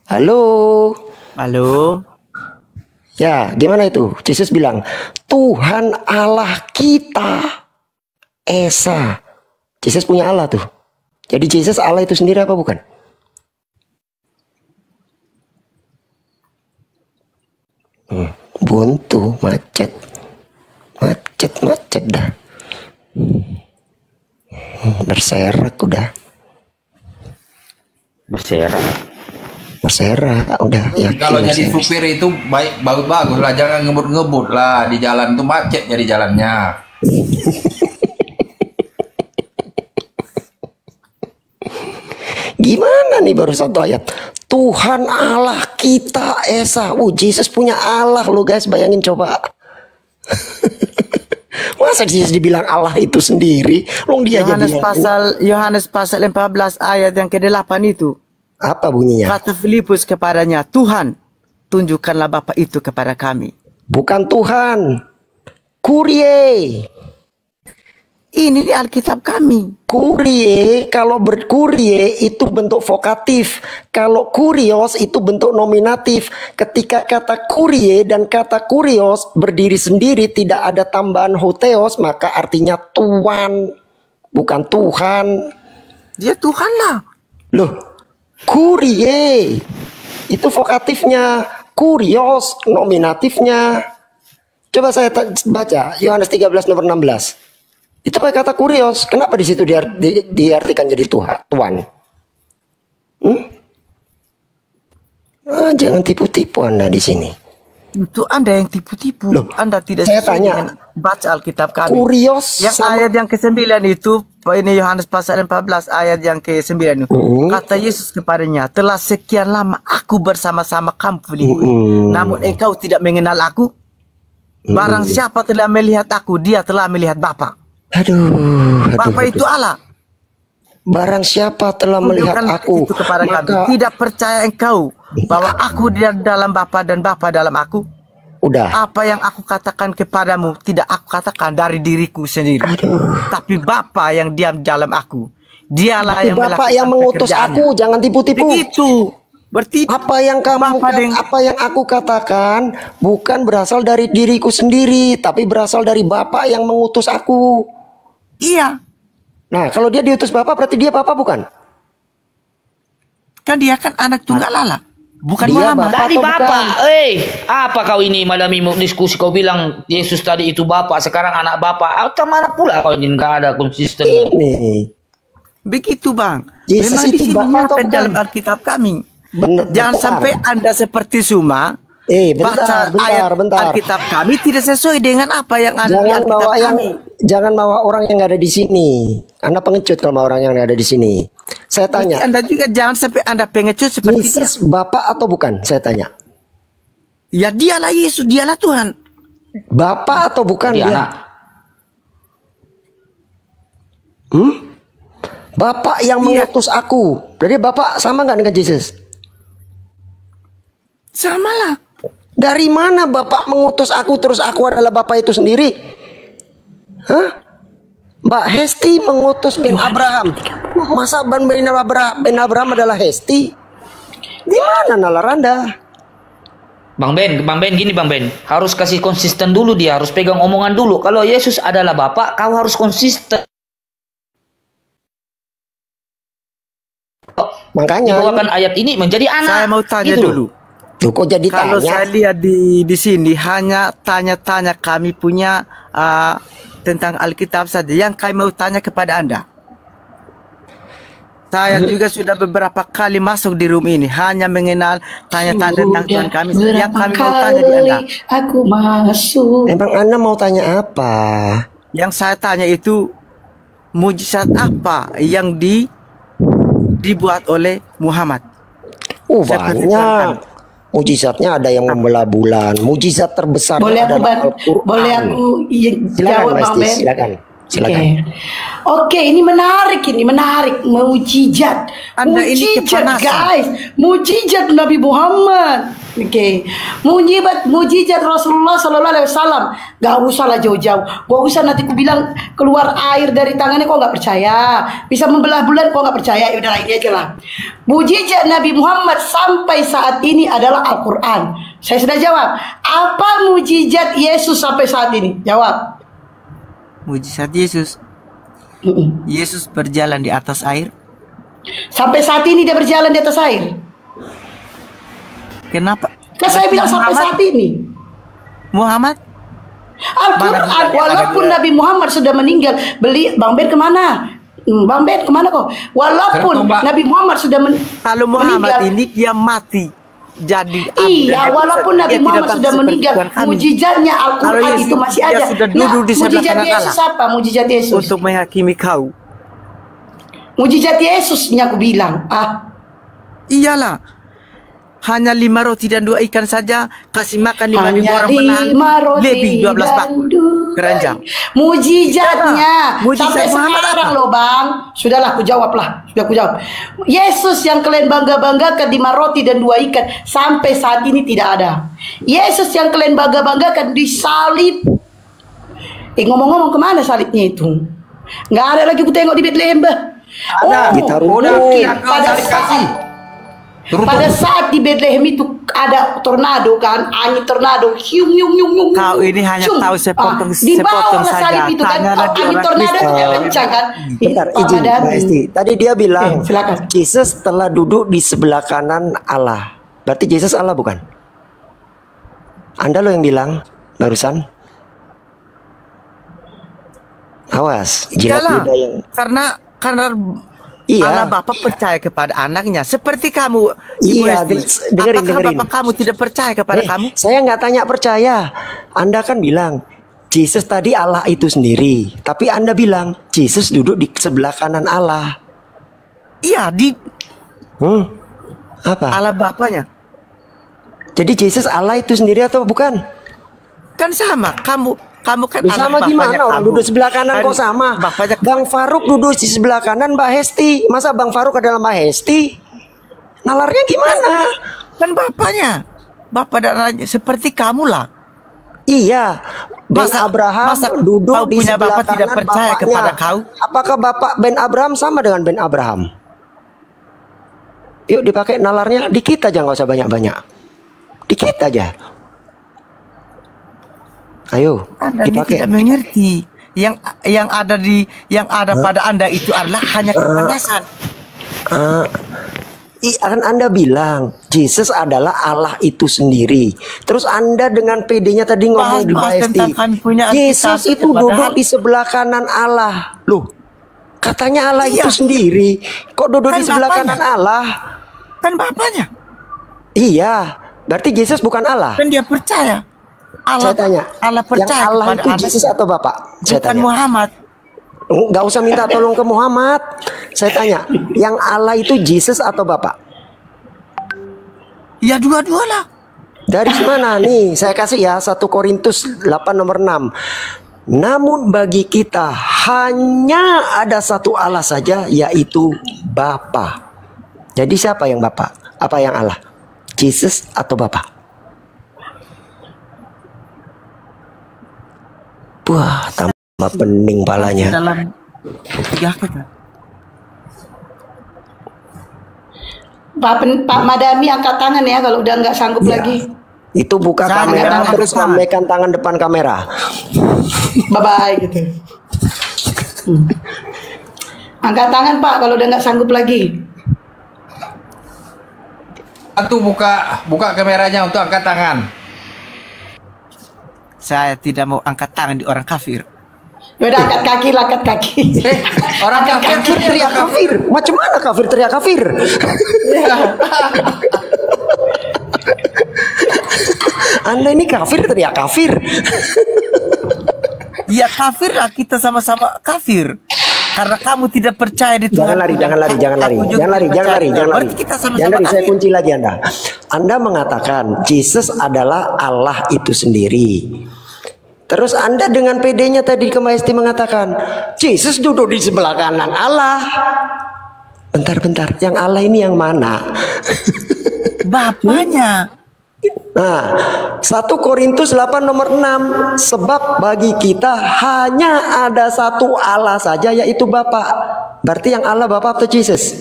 Halo. Halo. Ya, gimana itu? Yesus bilang, Tuhan Allah kita Esa. Yesus punya Allah tuh. Jadi Yesus Allah itu sendiri apa bukan? Buntu, macet dah. Berserak udah. Berserak udah. Kalau jadi supir itu bagus lah, jangan ngebut lah di jalan tuh, macet jadi jalannya. Gimana nih baru satu ayat? Tuhan Allah kita Esa. Yesus punya Allah lo guys, bayangin coba. Masa Yesus dibilang Allah itu sendiri? Dia Yohanes pasal 14 ayat yang ke-8 itu. Apa bunyinya? Kata Filipus kepadanya, Tuhan, tunjukkanlah Bapa itu kepada kami. Bukan Tuhan. Kurie. Ini di Alkitab kami. Kurie, kalau berkurie itu bentuk vokatif. Kalau kurios itu bentuk nominatif. Ketika kata kurie dan kata kurios berdiri sendiri, tidak ada tambahan hoteos, maka artinya tuan, bukan Tuhan. Dia Tuhan lah. Loh, kurie itu vokatifnya, kurios nominatifnya. Coba saya baca Yohanes 13 nomor 16. Itu pakai kata kurios. Kenapa di situ diartikan jadi tuan? Jangan tipu-tipu Anda di sini. Itu Anda yang tipu-tipu. Anda tidak saya tanya, baca Alkitab kami. Kurios yang ayat yang ke-9 itu, ini Yohanes pasal 14 ayat yang ke-9 itu. Kata Yesus kepadanya, telah sekian lama aku bersama-sama kamu Filipus, namun engkau tidak mengenal aku. Barang siapa telah melihat aku, dia telah melihat Bapa. Bapa itu Allah. Barang siapa telah melihat aku, maka tidak percaya engkau bahwa aku di dalam Bapa dan Bapa dalam aku. Apa yang aku katakan kepadamu tidak aku katakan dari diriku sendiri, tapi Bapa yang diam dalam aku. Dialah yang Bapa yang mengutus aku. Jangan tipu-tipu. Begitu. Berarti apa yang aku katakan bukan berasal dari diriku sendiri, tapi berasal dari Bapa yang mengutus aku. Iya. Nah, kalau dia diutus Bapa berarti dia Bapa bukan? Kan dia kan anak tunggal Allah. Bukan dia Muhammad. Dari Bapa. Apa kau ini malam ini diskusi kau bilang Yesus tadi itu Bapa, sekarang anak Bapa. Atau mana pula kau ini nggak ada konsisten? Ini. Begitu Bang. Yesus memang itu Bapa atau bukan? Dalam Alkitab kami. Jangan sampai Anda seperti Suma. Bentar. Alkitab kami tidak sesuai dengan apa yang ada di Alkitab kami. Jangan bawa orang yang ada di sini. Anda pengecut kalau orang yang ada di sini. Saya tanya. Anda juga jangan sampai Anda pengecut seperti Yesus Bapak atau bukan? Saya tanya. Ya dialah Yesus, dialah Tuhan. Bapak atau bukan Dia dia? anak. Bapak yang mengutus aku. Jadi Bapak sama nggak dengan Yesus? Sama lah. Dari mana Bapak mengutus aku terus aku adalah Bapak itu sendiri? Hah? Mbak Hesti mengutus bin Abraham. Masa bin Abraham adalah Hesti? Di mana nalar Anda? Bang Ben gini Bang Ben, harus kasih konsisten dulu, dia harus pegang omongan dulu. Kalau Yesus adalah Bapa, kau harus konsisten. Makanya dibawakan ayat ini menjadi anak. Saya mau tanya Gitu dulu. Loh, kok jadi Kalau tanya? saya lihat di sini hanya tanya-tanya kami punya tentang Alkitab saja. Yang kami mau tanya kepada Anda. Saya juga sudah beberapa kali masuk di room ini hanya mengenal tanya-tanya tentang Tuhan kami. Yang kami mau tanya di Anda. Aku masuk. Emang Anda mau tanya apa? Yang saya tanya itu mujizat apa yang dibuat oleh Muhammad? Banyak. Mujizatnya ada yang membelah bulan. Mujizat terbesar Boleh aku adalah Al-Quran. boleh aku Silakan, jawab Mbak Bang Esti, Ben? silakan. Silakan. Oke, ini menarik, mujizat. Anda ini Mujizat, kepanasan. guys. Mujizat Nabi Muhammad. Oke. Mujizat Rasulullah sallallahu alaihi wasallam. Gak usah lah jauh-jauh. Gak usah nanti ku bilang keluar air dari tangannya kok gak percaya. Bisa membelah bulan kok gak percaya. Ya udah ini aja lah. Mujizat Nabi Muhammad sampai saat ini adalah Al-Qur'an. Saya sudah jawab. Apa mujizat Yesus sampai saat ini? Jawab. Mujizat Yesus. Yesus berjalan di atas air. Sampai saat ini dia berjalan di atas air. Kenapa? Kan saya bilang sampai saat ini. Muhammad? Al-Quran, walaupun Nabi Muhammad sudah meninggal, Bang Ben kemana? Bang Ben kemana kok? Walaupun Nabi Muhammad sudah Kalau Muhammad meninggal, ini dia mati. Jadi iya, walaupun Nabi Muhammad sudah meninggal, mujizatnya Al-Quran itu masih ada. Dia sudah duduk di sebelah mujizat kanan Yesus Allah apa? Mujizat Yesus. untuk menghakimi kau. Mujizat Yesusnya aku bilang. Iyalah. Hanya 5 roti dan 2 ikan saja kasih makan 5.000 orang menahan lebih 12 bak keranjang. Mujizatnya Mujizat sampai Muhammad sekarang apa? loh Bang. Sudahlah aku jawab lah. Sudah aku jawab. Yesus yang kalian bangga-banggakan 5 roti dan 2 ikan sampai saat ini tidak ada. Yesus yang kalian bangga-banggakan disalib. Ngomong-ngomong kemana salibnya itu? Nggak ada lagi ku tengok di Bethlehem bah. Kita Pada saat di Bethlehem itu ada tornado kan, angin tornado, hiung hiung hiung hiung. Kau ini hanya tahu sepotong di bawah saja. salib itu kan, Tanyalah di angin orang tornado Kristen. kencang kan. Bentar, izin Mbak Esti. Tadi dia bilang Yesus telah duduk di sebelah kanan Allah. Berarti Yesus Allah bukan? Anda lo yang bilang barusan. Awas, jilat Iyalah, lidah yang karena Iya. Allah Bapa percaya kepada anaknya. Seperti kamu, Ibu Iya, Esti. dengerin. Apakah Bapak kamu tidak percaya kepada kamu? Saya nggak tanya percaya. Anda kan bilang Yesus tadi Allah itu sendiri. Tapi Anda bilang Yesus duduk di sebelah kanan Allah. Iya, di Apa? Allah Bapanya. Jadi Yesus Allah itu sendiri atau bukan? Kan sama. Kamu kan Loh, sama anak gimana? bapaknya Orang kamu. duduk sebelah kanan Kan kok sama. Bapaknya Bang Faruk duduk di sebelah kanan Mbak Hesti. Masa Bang Faruk adalah Mbak Hesti? Nalarnya gimana? kan bapaknya. Bapak dan anaknya seperti kamu lah. Iya. Ben Abraham masa duduk kau di punya sebelah bapak tidak kanan percaya bapaknya. kepada kau? Apakah Bapak Ben Abraham sama dengan Ben Abraham? Yuk dipakai nalarnya dikit aja, nggak usah banyak-banyak. Dikit aja. Ayo, Anda ini dipakai. tidak mengerti. Yang ada pada Anda itu adalah hanya kepanasan. Kan Anda bilang Yesus adalah Allah itu sendiri. Terus Anda dengan PD-nya tadi ngomong di Bahas Mbak tentang Esti, kami punya Yesus Alkitab, itu padahal- duduk di sebelah kanan Allah. Loh, katanya Allah Iya. itu sendiri. Kok duduk Kan di sebelah bapaknya. kanan Allah? Kan bapaknya. Iya, berarti Yesus bukan Allah. Kan dia percaya. Allah, Saya tanya, Allah yang percaya Allah kepada itu anak. Yesus atau Bapak? Saya Bukan tanya. Muhammad. Nggak usah minta tolong ke Muhammad. Saya tanya, yang Allah itu Yesus atau Bapak? Ya dua-dualah. Dari mana nih? Saya kasih ya 1 Korintus 8 nomor 6. Namun bagi kita hanya ada satu Allah saja, yaitu Bapa. Jadi siapa yang Bapa? Apa yang Allah? Jesus atau Bapa? Wah, tambah pening palanya. Dalam 3 apa? Pak Madami angkat tangan ya kalau udah nggak sanggup lagi. Itu buka kamera terus lambaikan tangan depan kamera. Bye bye gitu. Angkat tangan Pak kalau udah nggak sanggup lagi. Bantu buka kameranya untuk angkat tangan. Saya tidak mau angkat tangan di orang kafir. Udah angkat kaki, angkat kaki. Orang kafir teriak kafir. Macam mana kafir teriak kafir? Anda ini kafir teriak kafir. Ya kafir lah, kita sama-sama kafir. Karena kamu tidak percaya di Tuhan. Jangan lari. Saya kunci lagi Anda. Anda mengatakan Jesus adalah Allah itu sendiri. Terus Anda dengan PD-nya tadi ke Maesti mengatakan Jesus duduk di sebelah kanan Allah. Bentar, yang Allah ini yang mana? Bapaknya. Nah, 1 Korintus 8 nomor 6. Sebab bagi kita hanya ada satu Allah saja, yaitu Bapa. Berarti yang Allah Bapa atau Jesus?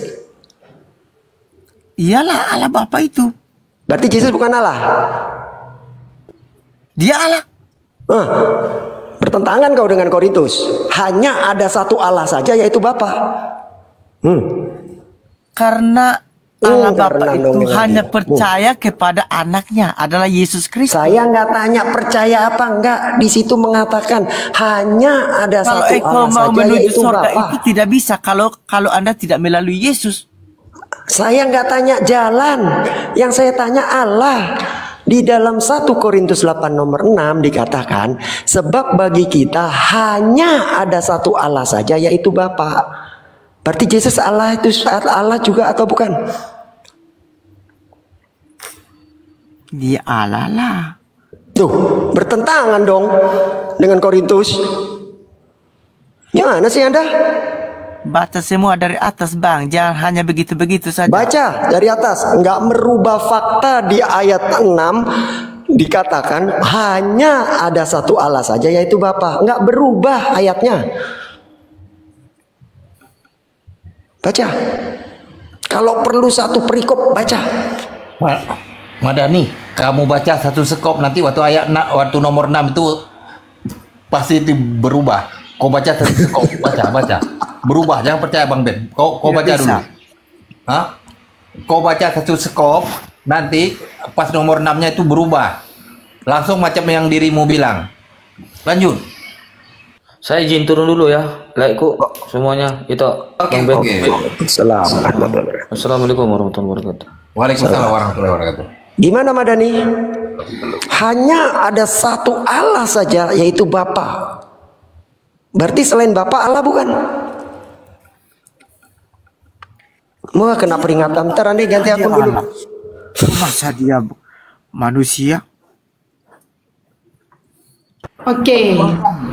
Iyalah Allah Bapa itu. Berarti Jesus bukan Allah? Dia Allah. Bertentangan kau dengan Korintus. Hanya ada satu Allah saja, yaitu Bapa. Karena Allah Bapa itu hanya percaya kepada anaknya adalah Yesus Kristus. Saya nggak tanya percaya apa enggak. Di situ mengatakan hanya ada kalau satu Allah mau saja, menuju yaitu surga Bapa. itu tidak bisa kalau Anda tidak melalui Yesus. Saya nggak tanya jalan. Yang saya tanya Allah. Di dalam 1 Korintus 8 nomor 6 dikatakan, sebab bagi kita hanya ada satu Allah saja, yaitu Bapa. Berarti Yesus Allah itu Allah juga atau bukan? Dia Allah lah. Tuh, bertentangan dong dengan Korintus. Gimana sih Anda? Baca semua dari atas Bang, jangan hanya begitu-begitu saja. Baca dari atas, nggak merubah fakta. Di ayat 6 dikatakan hanya ada satu Allah saja, yaitu Bapa. Nggak berubah ayatnya. Baca. Kalau perlu satu perikop, baca. Madani, kamu baca satu sekop nanti waktu nomor 6 itu pasti itu berubah. Kau baca satu sekop, baca. Berubah, jangan percaya Bang Ben. Kau baca dulu. Kau baca satu sekop, nanti pas nomor 6-nya itu berubah. Langsung macam yang dirimu bilang. Lanjut. Saya izin turun dulu ya, laikku semuanya itu. Oke. Assalamualaikum warahmatullahi wabarakatuh. Waalaikumsalam warahmatullahi wabarakatuh. Gimana Madani? Hanya ada satu Allah saja, yaitu Bapa. Berarti selain Bapa Allah bukan? Mau kena peringatan. Ntar Anda ganti akun dulu. Masa dia manusia? Oke,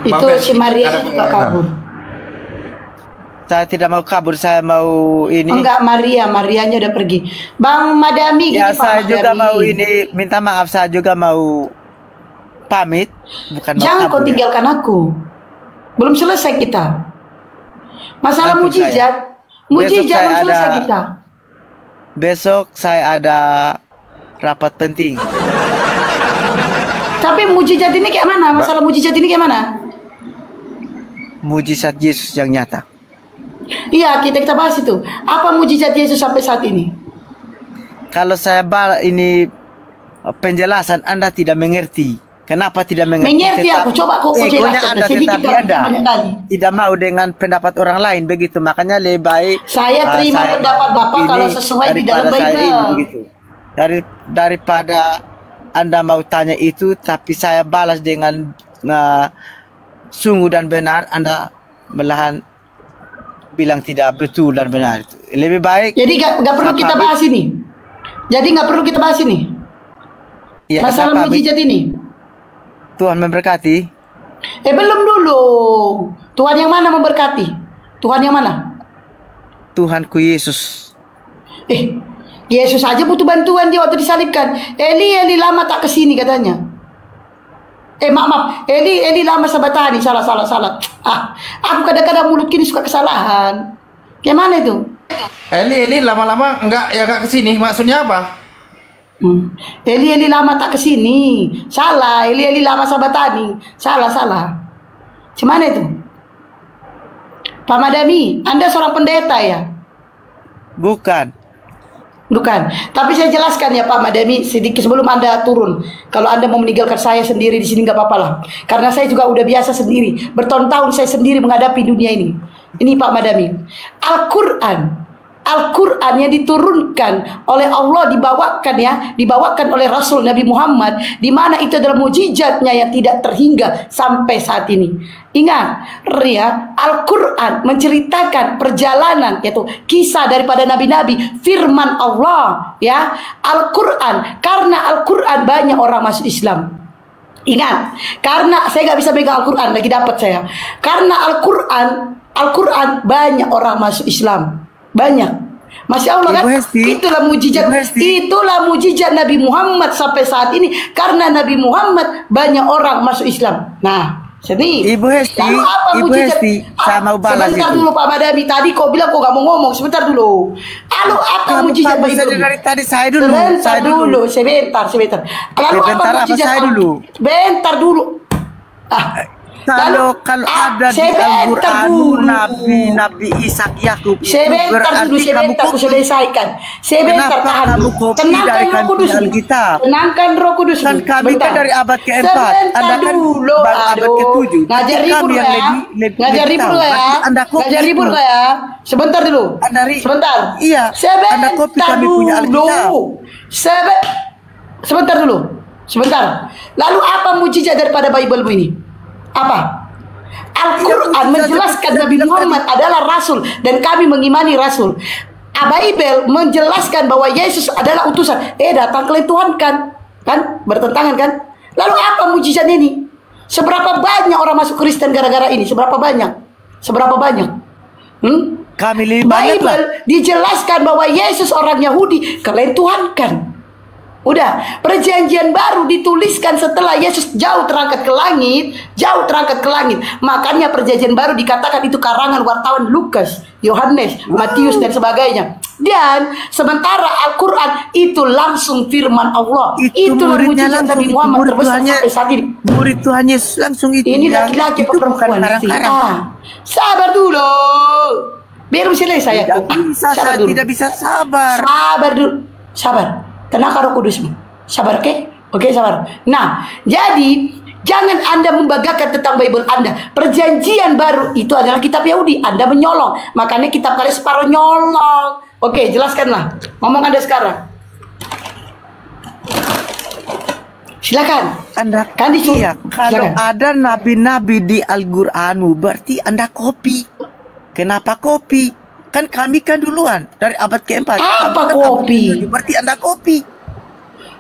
itu si Maria juga kabur. Saya tidak mau kabur, saya mau ini. Enggak, Marianya udah pergi. Bang Madami, ya gini, saya Pak juga Madami. mau ini, minta maaf, saya juga mau pamit. Bukan Jangan mau kabur, kau tinggalkan aku. Belum selesai kita. Masalah Nanti mujizat, mujizat belum selesai kita. Besok saya ada rapat penting. Tapi mujizat ini kayak mana? Masalah mujizat ini kayak mana? Mujizat Yesus yang nyata. Iya, kita bahas itu. Apa mujizat Yesus sampai saat ini? Kalau saya ini penjelasan Anda tidak mengerti. Kenapa tidak mengerti? Mengerti aku, coba kau jelaskan sedikit Anda tidak mau dengan pendapat orang lain begitu. Makanya lebih baik saya terima pendapat Bapak kalau sesuai di dalam Bible. Daripada Anda mau tanya itu tapi saya balas dengan sungguh dan benar, Anda malahan bilang tidak betul dan benar. Lebih baik. Jadi nggak perlu kita bahas ini. Jadi nggak perlu kita bahas ini. Ya, Masalah apa, mujizat ini. Tuhan memberkati. Belum dulu. Tuhan yang mana memberkati? Tuhan yang mana? Tuhanku Yesus. Yesus aja butuh bantuan dia waktu disalibkan. Eli lama tak kesini katanya. Maaf. Eli lama sabatani. Salah. Aku kadang-kadang mulut kini suka kesalahan. Gimana itu? Eli lama-lama enggak kesini. Maksudnya apa? Eli lama tak kesini. Salah. Eli lama sabatani. Salah. Gimana itu? Pak Madami, Anda seorang pendeta ya? Bukan. Tapi saya jelaskan ya Pak Madami sedikit sebelum Anda turun. Kalau Anda mau meninggalkan saya sendiri di sini nggak apa-apa lah. Karena saya juga udah biasa sendiri. Bertahun-tahun saya sendiri menghadapi dunia ini. Ini Pak Madami. Al-Quran yang diturunkan oleh Allah dibawakan oleh Rasul Nabi Muhammad, di mana itu adalah mujizatnya yang tidak terhingga sampai saat ini. Ingat, Al-Quran menceritakan perjalanan, yaitu kisah daripada nabi-nabi, firman Allah, ya. Al-Quran, karena Al-Quran banyak orang masuk Islam. Ingat, karena saya nggak bisa pegang Al-Quran lagi dapat saya. Karena Al-Quran banyak orang masuk Islam. Banyak. Masya Allah kan? Itulah mujizat Nabi Muhammad sampai saat ini. Karena Nabi Muhammad banyak orang masuk Islam. Nah, jadi Ibu Hesti, saya mau balas sebentar itu. dulu Pak Madami. Tadi kau bilang kau gak mau ngomong. Sebentar dulu. Lalu apa mujizat Bayi Belum? Dari tadi saya dulu. Sebentar. Lalu apa mujizat? Saya dulu. Bentar dulu. Kalau ada di Al-Quran Nabi Ishak Yakub, sebentar dulu, aku selesaikan. Sebentar, tahan dulu. Tenangkan Roh Kudus. Tenangkan Roh Kudus. Kan kami kan dari abad ke-4, Anda kan abad ke-7. Ngajar ribut ya. Sebentar dulu. Sebentar. Iya. Anda kopi kami punya Alkitab. Sebentar dulu. Lalu apa mujizat daripada Bible ini? Apa? Al-Quran menjelaskan Nabi Muhammad adalah Rasul dan kami mengimani Rasul. Bible menjelaskan bahwa Yesus adalah utusan. Datang ke Tuhan kan bertentangan kan? Lalu apa mujizat ini? Seberapa banyak orang masuk Kristen gara-gara ini? Seberapa banyak? Kami lebih banyak Bible dijelaskan bahwa Yesus orang Yahudi kalian Tuhan kan? Udah, perjanjian baru dituliskan setelah Yesus jauh terangkat ke langit. Makanya perjanjian baru dikatakan itu karangan wartawan Lukas, Yohanes, Matius dan sebagainya. Dan sementara Al-Quran itu langsung firman Allah. Itu mujizat Nabi Muhammad terbesar sampai saat ini. Murid Tuhan Yesus langsung itu. Ini laki-laki perempuan. Sabar dulu. Biar selesai aku. Tidak bisa sabar. Sabar. Tenangkan Roh Kudusmu. Sabar, oke, sabar. Nah, jadi jangan Anda membanggakan tentang Bible Anda. Perjanjian baru itu adalah kitab Yahudi. Anda menyolong. Makanya kitab kalian separuh nyolong. Oke, jelaskanlah. Ngomong Anda sekarang. Silakan. Anda kan iya, kalau ada nabi-nabi di Al-Qur'anmu berarti Anda kopi. Kenapa kopi? Kan kami kan duluan dari abad ke-4. Apa kopi? Berarti Anda kopi.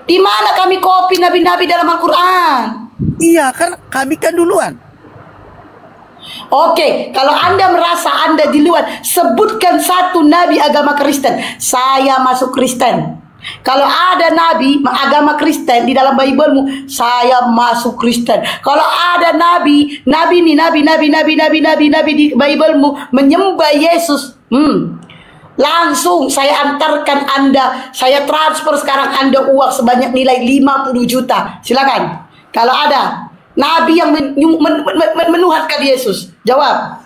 Di mana kami kopi nabi-nabi dalam Al-Quran? Iya, kan kami kan duluan. Oke, kalau Anda merasa Anda di luar, sebutkan satu nabi agama Kristen. Saya masuk Kristen. Kalau ada nabi agama Kristen di dalam Biblemu, saya masuk Kristen. Kalau ada nabi di Biblemu menyembah Yesus, langsung saya antarkan Anda, saya transfer sekarang Anda uang sebanyak nilai 50 juta. Silakan. Kalau ada nabi yang menuhankan Yesus, jawab.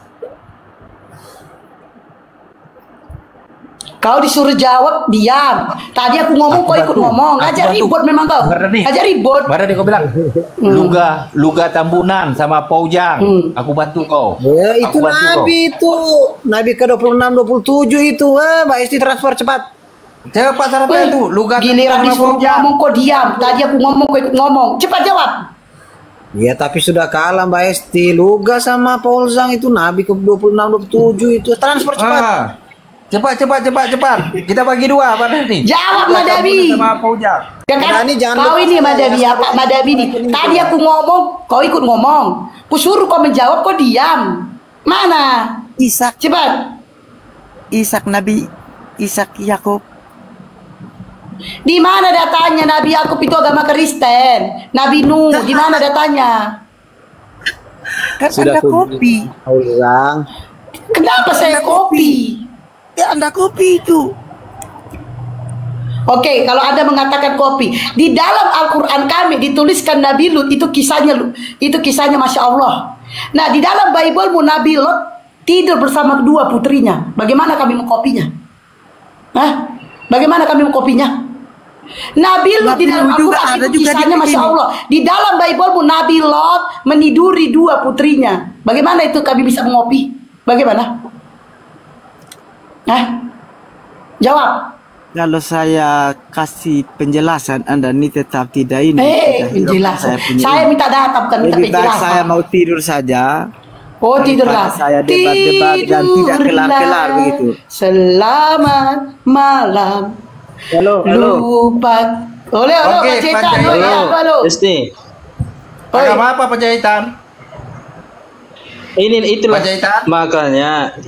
Kau disuruh jawab, diam. Tadi aku ngomong, kau ikut ngomong. Ngajak ribut memang kau. Ngajak ribut. Baru kau bilang, Luga Tambunan sama Paujang. Aku bantu kau. Ya, itu nabi itu. Nabi ke-26, 27 itu. Mbak Esti transfer cepat. Cepat syaratnya itu. Luga giliran disuruh ngomong kau diam. Tadi aku ngomong, kau ikut ngomong. Cepat jawab. Ya, tapi sudah kalah Mbak Esti. Luga sama Paul Zhang itu nabi ke-26, 27 itu. Transfer cepat. Cepat. Kita bagi dua mana nih? Jawab Madabi. Sama Fauzan. Ya kan? Berani jangan Kau lupa ini saya, Madabi ya Pak Madabi nih. Tadi aku ngomong, kau ikut ngomong. Kusuruh kau menjawab, kau diam. Mana? Ishak, Cepat. Ishak Nabi, Ishak Yakub. Di mana datanya Nabi Yakub itu agama Kristen? Nabi Nuh, di mana datanya? Kan Sudah Anda kopi. Ulang. Kenapa saya kopi? Ya Anda kopi itu. Oke, kalau Anda mengatakan kopi, di dalam Al-Qur'an kami dituliskan Nabi Lut itu kisahnya Masya Allah. Nah, di dalam Bible-mu Nabi Lut tidur bersama kedua putrinya. Bagaimana kami mengkopinya? Hah? Bagaimana kami mengkopinya? Nabi Lut di dalam Al-Qur'an itu kisahnya Masya Allah. Di dalam Bible-mu Nabi Lot meniduri dua putrinya. Bagaimana itu kami bisa mengopi? Bagaimana? Hah? Jawab. Kalau saya kasih penjelasan, Anda ini tetap tidak ini. Penjelasan. Saya minta data bukan minta Lebih baik penjelasan. saya mau tidur saja. Oh, tidurlah. Saya debat-debat dan tidak kelar-kelar begitu. Selamat malam. Halo. Lupa. Oleh Oke, Panjaitan. halo. Esti. Agama apa Panjaitan? Itulah Panjaitan. makanya